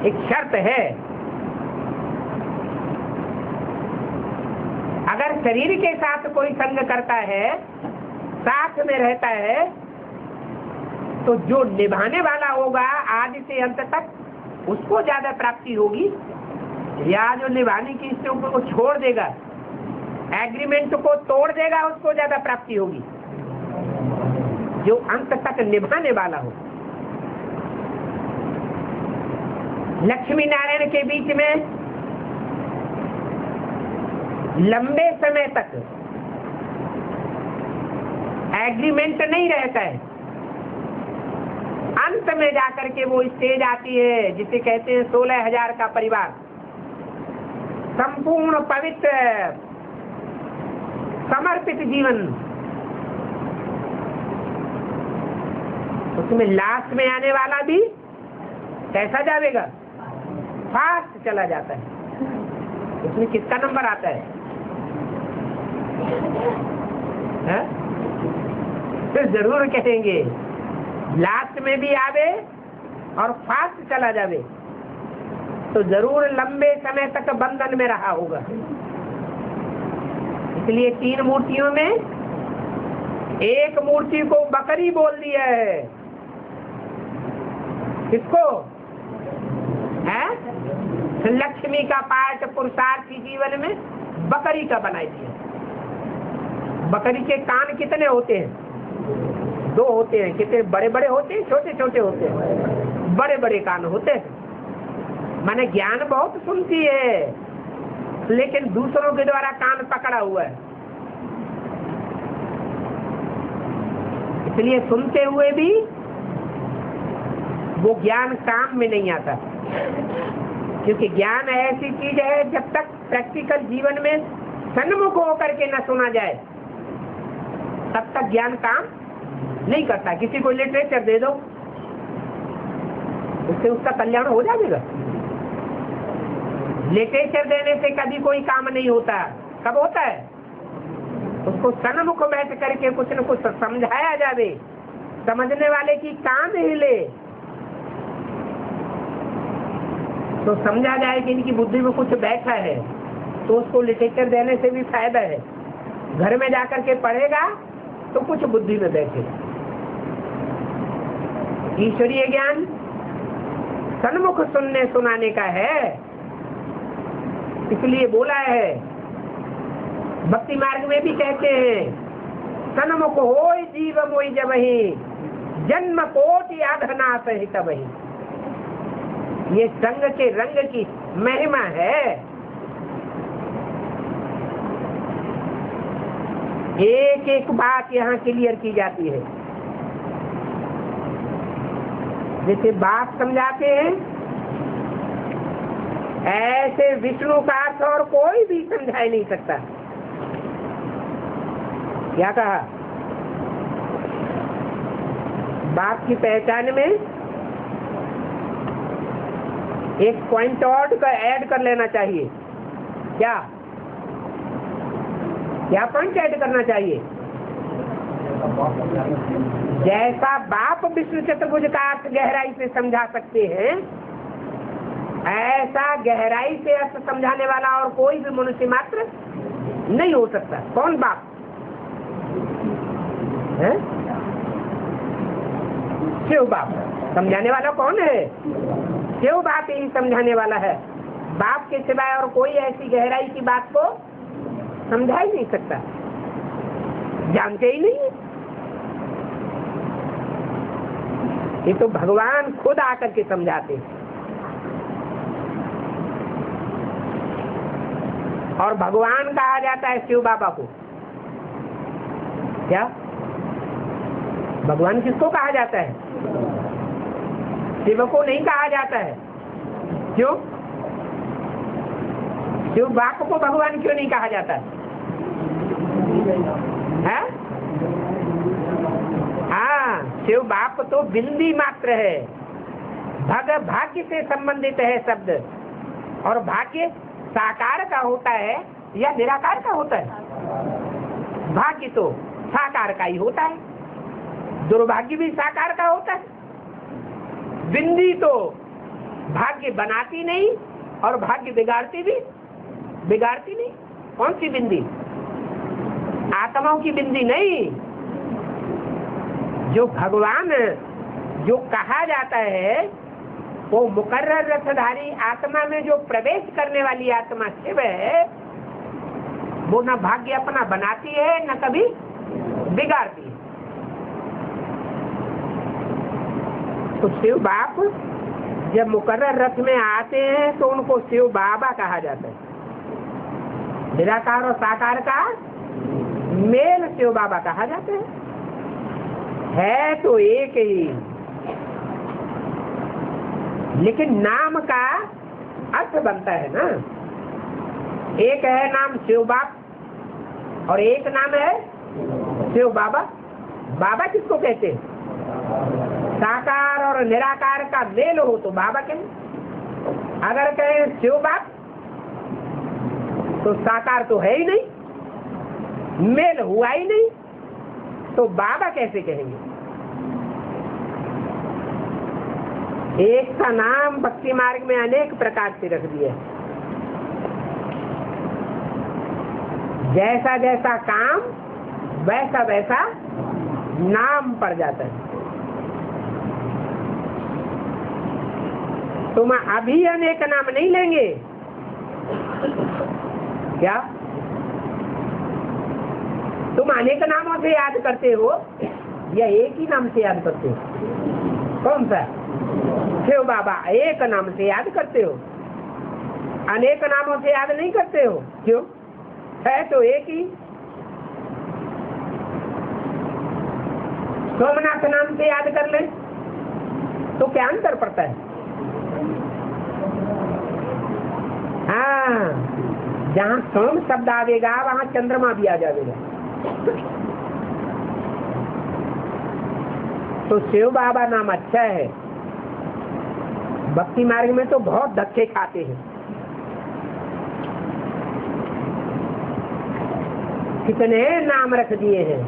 एक शर्त है, अगर शरीर के साथ कोई संग करता है, साथ में रहता है, तो जो निभाने वाला होगा आदि से अंत तक उसको ज्यादा प्राप्ति होगी, या जो निभाने की इच्छा को छोड़ देगा, एग्रीमेंट को तोड़ देगा, उसको ज्यादा प्राप्ति होगी। जो अंत तक निभाने वाला हो। लक्ष्मी नारायण के बीच में लंबे समय तक एग्रीमेंट नहीं रहता है। अंत में जाकर के वो स्टेज आती है जिसे कहते हैं 16,000 का परिवार, संपूर्ण पवित्र समर्पित जीवन। उसमें लास्ट में आने वाला भी कैसा जाएगा? फास्ट चला जाता है। उसमें किसका नंबर आता है? तो जरूर कहेंगे लास्ट में भी आवे और फास्ट चला जावे तो जरूर लंबे समय तक बंधन में रहा होगा। इसलिए 3 मूर्तियों में एक मूर्ति को बकरी बोल दिया है। किसको? है? लक्ष्मी का पाठ पुरुषार्थी जीवन में बकरी का बनाई दिया। बकरी के कान कितने होते हैं? 2 होते हैं। कितने बड़े बड़े होते हैं, छोटे छोटे होते हैं? बड़े बड़े कान होते हैं। माने ज्ञान बहुत सुनती है लेकिन दूसरों के द्वारा कान पकड़ा हुआ है, इसलिए सुनते हुए भी वो ज्ञान काम में नहीं आता। क्योंकि ज्ञान ऐसी चीज है जब तक प्रैक्टिकल जीवन में सन्मुख होकर के न सुना जाए तब तक ज्ञान काम नहीं करता। किसी को लिटरेचर दे दो, उससे उसका कल्याण हो जाएगा। लिटरेचर देने से कभी कोई काम नहीं होता। कब होता है? उसको सन्मुख बैठ करके कुछ न कुछ समझाया जावे, समझने वाले की कान हिले तो समझा जाए कि इनकी बुद्धि में कुछ बैठा है, तो उसको लिटरेचर देने से भी फायदा है। घर में जाकर के पढ़ेगा तो कुछ बुद्धि में बैठेगा। ईश्वरीय ज्ञान सन्मुख सुनने सुनाने का है, इसलिए बोला है। भक्ति मार्ग में भी कहते हैं सन्मुख होय जीव मोई जबहि, जन्म कोटि आधना सहित बही। ये संग के रंग की महिमा है। एक एक बात यहाँ क्लियर की जाती है। जैसे बाप समझाते हैं, ऐसे विष्णु का अर्थ और कोई भी समझा नहीं सकता। क्या कहा? बाप की पहचान में एक पॉइंट और का ऐड कर लेना चाहिए। क्या क्या पॉइंट ऐड करना चाहिए? जैसा बाप विष्णु चतुर्भुज का अर्थ गहराई से समझा सकते हैं, ऐसा गहराई से अर्थ समझाने वाला और कोई भी मनुष्य मात्र नहीं हो सकता। कौन बाप है? शिव बाप। समझाने वाला कौन है? शिव बाप ही समझाने वाला है। बाप के सिवाय और कोई ऐसी गहराई की बात को समझा ही नहीं सकता, जानते ही नहीं। ये तो भगवान खुद आकर के समझाते हैं। और भगवान कहा जाता है शिव बाबा को। क्या भगवान किसको कहा जाता है? शिव को नहीं कहा जाता है। क्यों? शिव बाप को भगवान क्यों नहीं कहा जाता है? हाँ, शिव बाप तो बिंदी मात्र है। भाग्य से संबंधित है शब्द। और भाग्य साकार का होता है या निराकार का होता है? भाग्य तो साकार का ही होता है, दुर्भाग्य भी साकार का होता है। बिंदी तो भाग्य बनाती नहीं और भाग्य बिगाड़ती नहीं। कौन सी बिंदी? आत्माओं की बिंदी नहीं। जो भगवान जो कहा जाता है वो मुकर्रर रथधारी आत्मा में जो प्रवेश करने वाली आत्मा शिव है, वो न भाग्य अपना बनाती है न कभी बिगाड़ती है। तो शिव बाप जब मुकर्रर रथ में आते हैं तो उनको शिव बाबा कहा जाता है। निराकार और साकार का मेल शिव बाबा कहा जाता है तो एक ही, लेकिन नाम का अर्थ बनता है ना। एक है नाम शिव बाप और एक नाम है शिव बाबा। बाबा किसको कहते हैं? साकार और निराकार का मेल हो तो बाबा कहें। अगर कहें शिव बाप तो साकार तो है ही नहीं, मेल हुआ ही नहीं, तो बाबा कैसे कहेंगे? एक का नाम भक्ति मार्ग में अनेक प्रकार से रख दिया। जैसा जैसा काम वैसा वैसा नाम पड़ जाता है। तुम अभी अनेक नाम नहीं लेंगे क्या? तुम अनेक नामों से याद करते हो या एक ही नाम से याद करते हो? कौन सा? शिव बाबा एक नाम से याद करते हो, अनेक नामों से याद नहीं करते हो। क्यों? है तो एक ही। सोमनाथ नाम से याद कर ले तो क्या अंतर पड़ता है? हाँ, जहाँ सोम शब्द आवेगा वहाँ चंद्रमा भी आ जाएगा। तो शिव बाबा नाम अच्छा है। भक्ति मार्ग में तो बहुत धक्के खाते हैं। कितने नाम रख दिए हैं,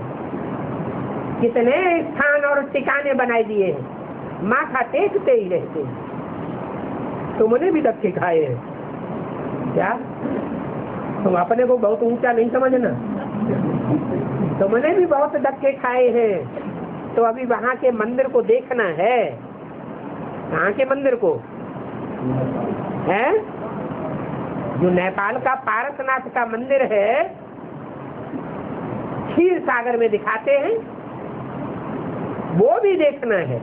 कितने स्थान और ठिकाने बनाए दिए हैं, माथा टेकते ही रहते हैं। तुमने भी धक्के खाए हैं क्या? तुम अपने को बहुत ऊंचा नहीं समझना, तुमने भी बहुत धक्के खाए हैं। तो अभी वहाँ के मंदिर को देखना है। कहाँ के मंदिर को है? जो नेपाल का पारसनाथ का मंदिर है, क्षीर सागर में दिखाते हैं, वो भी देखना है।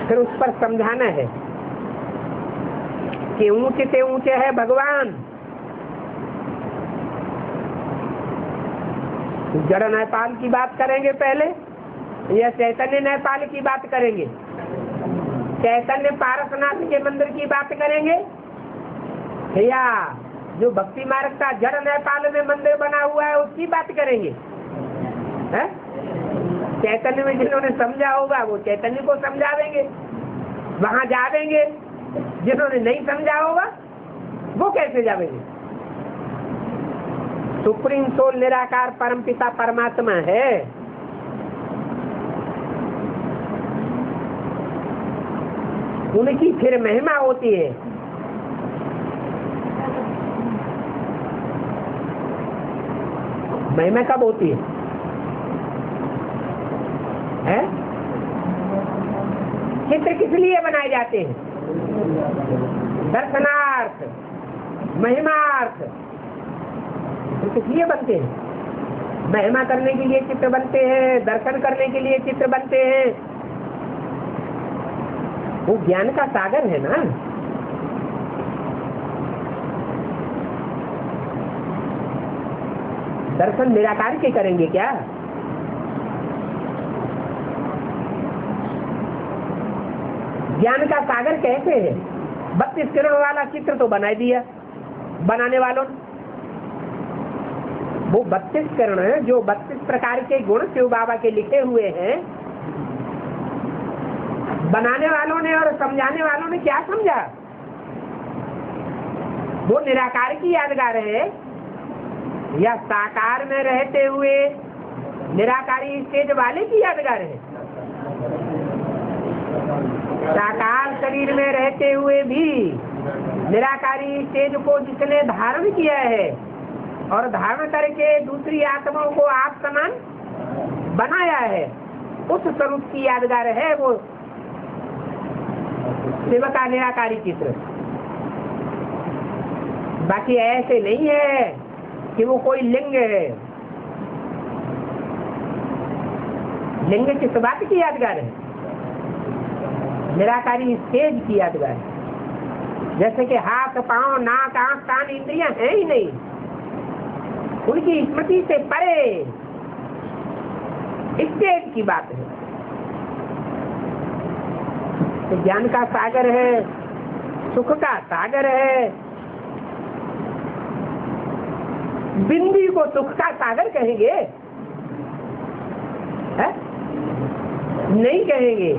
फिर उस पर समझाना है कि ऊंचे से ऊंचे है भगवान। जड़ नेपाल की बात करेंगे पहले, या चैतन्य नेपाल की बात करेंगे, चैतन्य पारसनाथ के मंदिर की बात करेंगे, या जो भक्ति मार्ग का जड़ नेपाल में मंदिर बना हुआ है उसकी बात करेंगे? है? चैतन्य में जिन्होंने समझा होगा वो चैतन्य को समझावेंगे, वहां जावेंगे। जिन्होंने नहीं समझा होगा वो कैसे जावेंगे? सुप्रीम सोल निराकार परमपिता परमात्मा है। उनकी फिर महिमा होती है। महिमा कब होती है? चित्र किस लिए बनाए जाते हैं? दर्शनार्थ, महिमार्थ। किस लिए बनते हैं? महिमा करने के लिए चित्र बनते हैं, दर्शन करने के लिए चित्र बनते हैं। वो ज्ञान का सागर है ना। दर्शन निराकार के करेंगे क्या? ज्ञान का सागर कैसे है? 32 किरण वाला चित्र तो बना दिया बनाने वालों ने। वो 32 किरण है जो 32 प्रकार के गुण शिव बाबा के लिखे हुए हैं। बनाने वालों ने और समझाने वालों ने क्या समझा? वो निराकार की यादगार है या साकार में रहते हुए निराकारी स्टेज वाले की यादगार है? साकार शरीर में रहते हुए भी निराकारी स्टेज को जिसने धारण किया है और धारण करके दूसरी आत्माओं को आप समान बनाया है, उस स्वरूप की यादगार है वो शिव का निराकारी चित्र। बाकी ऐसे नहीं है कि वो कोई लिंग है। लिंग किस बात की यादगार है? निराकारी स्टेज की यादगार है। जैसे कि हाथ, पांव, नाक, आंख, कान, इंद्रियां हैं ही नहीं, उनकी स्मृति से परे स्टेज की बात है। तो ज्ञान का सागर है, सुख का सागर है। बिंदी को सुख का सागर कहेंगे? है? नहीं कहेंगे।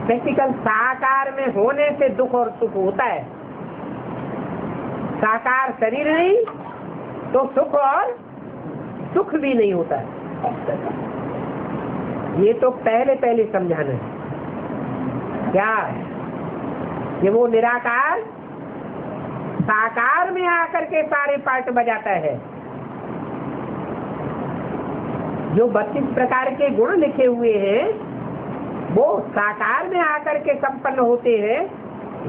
प्रैक्टिकल साकार में होने से दुख और सुख होता है। साकार शरीर नहीं तो सुख और सुख भी नहीं होता है। ये तो पहले समझाना है। क्या ये वो निराकार साकार में आकर के सारे पार्ट बजाता है। जो 32 प्रकार के गुण लिखे हुए हैं वो साकार में आकर के संपन्न होते हैं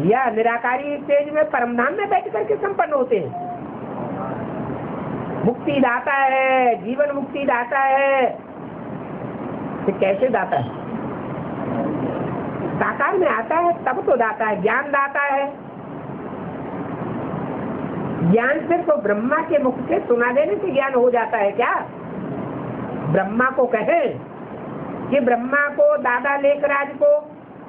या निराकारी स्टेज में परमधाम में बैठ करके संपन्न होते हैं। मुक्ति दाता है, जीवन मुक्ति दाता है। तो कैसे दाता है? साकार में आता है तब तो दाता है। ज्ञान दाता है। ज्ञान सिर्फ तो ब्रह्मा के मुख से सुना देने से ज्ञान हो जाता है क्या? ब्रह्मा को कहे कि ब्रह्मा को, दादा लेखराज को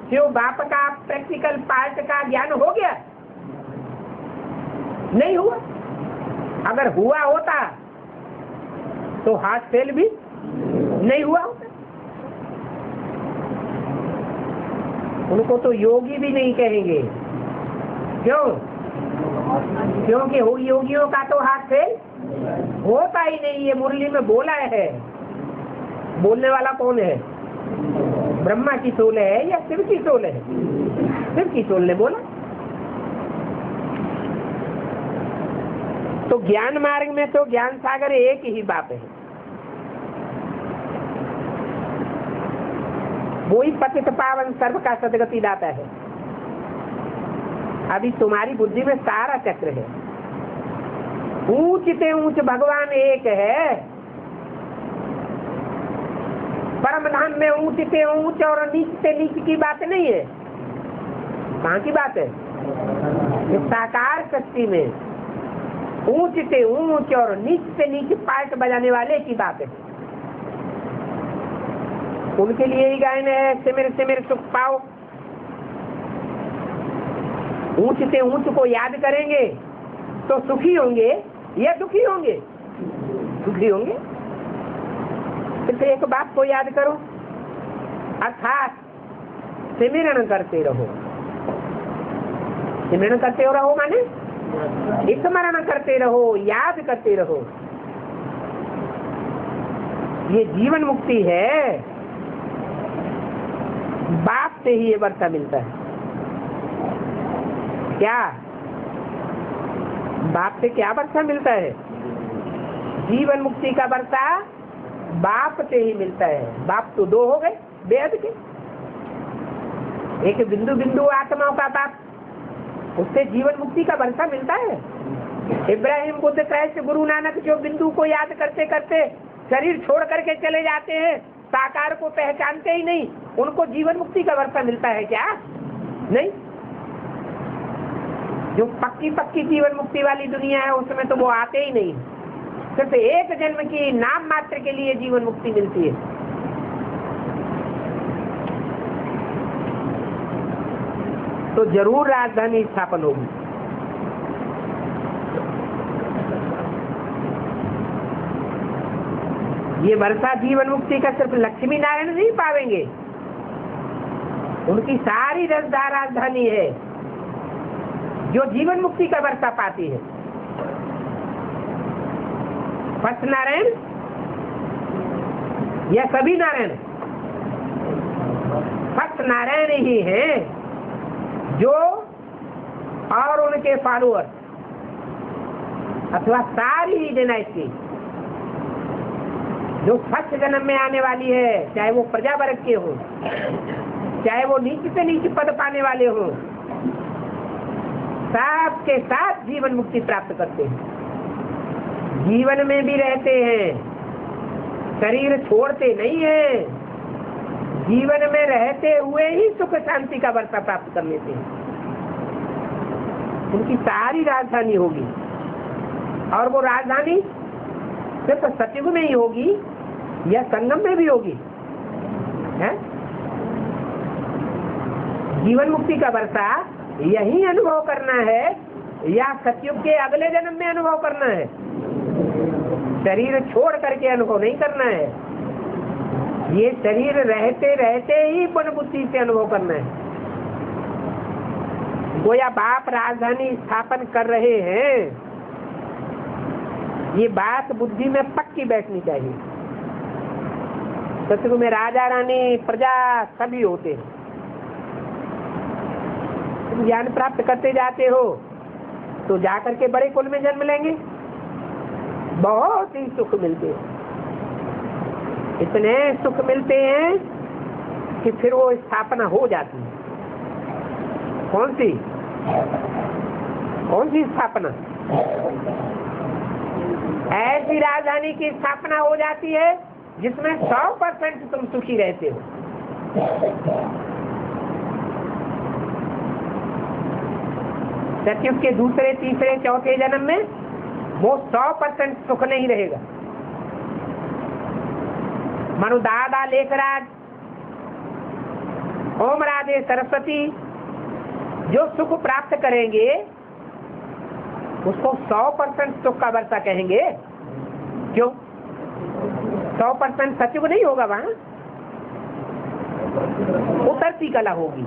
शिव बाप का प्रैक्टिकल पार्ट का ज्ञान हो गया? नहीं हुआ। अगर हुआ होता तो हार्ट फेल भी नहीं हुआ होता। उनको तो योगी भी नहीं कहेंगे। क्यों? क्योंकि योगियों का तो हार्ट फेल होता ही नहीं। ये मुरली में बोला है। बोलने वाला कौन है? ब्रह्मा की सोल है या शिव की सोल है? शिव की सोल ने बोला। तो ज्ञान मार्ग में तो ज्ञान सागर एक ही बात है। वो ही पतित पावन सर्व का सदगति दाता है। अभी तुम्हारी बुद्धि में सारा चक्र है। ऊंच से ऊंच भगवान एक है। परम धाम में ऊंच से ऊंच और नीच से नीच की बात नहीं है। कहाँ की बात है? साकार शक्ति में ऊंच से ऊंच और नीच से नीच पार्ट बजाने वाले की बात है। उनके लिए ही गायन है, सिमर सिमर सुख पाओ। ऊंच से ऊंच को याद करेंगे तो सुखी होंगे या दुखी होंगे? दुखी होंगे। सिर्फ एक बात को याद करो, अर्थात सिमरन करते रहो। सिमरन करते रहो माने स्मरण करते रहो, याद करते रहो। ये जीवन मुक्ति है। बाप से ही ये वर्षा मिलता है। क्या बाप से क्या वर्षा मिलता है? जीवन मुक्ति का वर्षा बाप से ही मिलता है। बाप तो दो हो गए बेहद के, एक बिंदु बिंदु आत्माओं का बाप, उससे जीवन मुक्ति का वर्षा मिलता है। इब्राहिम, बुद्ध, क्राइस्ट, गुरु नानक जो बिंदु को याद करते करते शरीर छोड़ करके चले जाते हैं, साकार को पहचानते ही नहीं, उनको जीवन मुक्ति का वर्षा मिलता है क्या? नहीं। जो पक्की पक्की जीवन मुक्ति वाली दुनिया है उसमें तो वो आते ही नहीं। सिर्फ एक जन्म की नाम मात्र के लिए जीवन मुक्ति मिलती है। तो जरूर राजधानी स्थापन होगी। ये वर्षा जीवन मुक्ति का सिर्फ लक्ष्मी नारायण नहीं पावेंगे, उनकी सारी रसधार राजधानी है जो जीवन मुक्ति का वर्षा पाती है। फर्स्ट नारायण या सभी नारायण? फर्स्ट नारायण ही हैं जो और उनके फॉलोअर अथवा सारी डायनेस्टी जो फर्स्ट जन्म में आने वाली है, चाहे वो प्रजा वर्ग के हो, चाहे वो नीच से नीच पद पाने वाले हो, साथ के साथ जीवन मुक्ति प्राप्त करते हैं। जीवन में भी रहते हैं, शरीर छोड़ते नहीं है, जीवन में रहते हुए ही सुख शांति का वर्षा प्राप्त कर लेते हैं। उनकी सारी राजधानी होगी, और वो राजधानी सिर्फ सतयुग में ही होगी या संगम में भी होगी? है? जीवन मुक्ति का वर्षा यही अनुभव करना है या सतयुग के अगले जन्म में अनुभव करना है? शरीर छोड़ करके अनुभव नहीं करना है, ये शरीर रहते रहते ही मन बुद्धि से अनुभव करना है। गोया बाप राजधानी स्थापन कर रहे हैं, ये बात बुद्धि में पक्की बैठनी चाहिए। सतयुग में राजा रानी प्रजा सभी होते हैं। तुम ज्ञान प्राप्त करते जाते हो तो जाकर के बड़े कुल में जन्म लेंगे, बहुत ही सुख मिलते हैं, इतने सुख मिलते हैं कि फिर वो स्थापना हो जाती है। कौन सी स्थापना? ऐसी राजधानी की स्थापना हो जाती है जिसमें 100% तुम सुखी रहते हो। सतयुग के दूसरे, तीसरे, चौथे जन्म में वो 100% सुख नहीं रहेगा। मनु दादा लेखराज, ओम राधे सरस्वती जो सुख प्राप्त करेंगे उसको 100% सुख का वर्षा कहेंगे। क्यों? 100% सतयुग नहीं होगा, वहां उतरती कला होगी,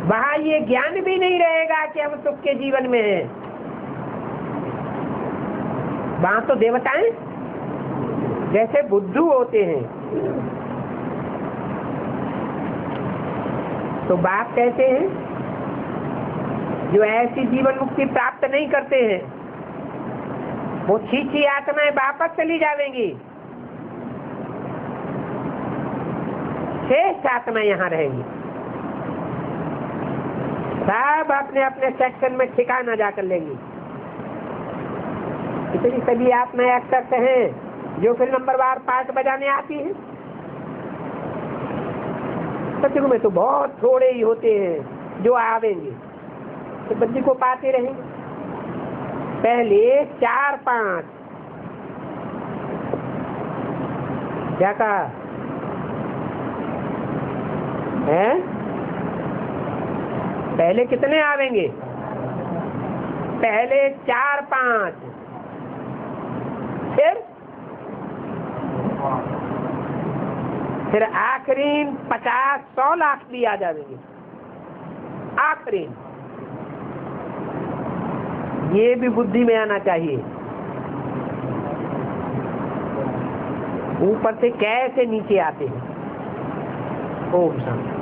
वहां ये ज्ञान भी नहीं रहेगा कि हम सुख के जीवन में हैं। वहां तो देवताएं जैसे बुद्धू होते हैं। तो बाप कहते हैं जो ऐसी जीवन मुक्ति प्राप्त नहीं करते हैं वो छीछी आत्माएं वापस चली जाएंगी, शेष आत्माएं यहाँ रहेंगी। सब अपने अपने सेक्शन में ठिकाना जाकर लेंगी। इतनी सभी आत्माएं अक्सर हैं जो फिर नंबरवार पार्ट बजाने आती है। सतयुग में तो बहुत थोड़े ही होते हैं जो आवेंगे, तो बंदी को पाते रहेंगे। पहले 4-5 क्या कहा? हैं? पहले कितने आवेंगे? पहले 4-5, फिर आखिरी 50-100 लाख भी आ जाएंगे। आखिरी ये भी बुद्धि में आना चाहिए। ऊपर से कैसे नीचे आते हैं। ओम शांति।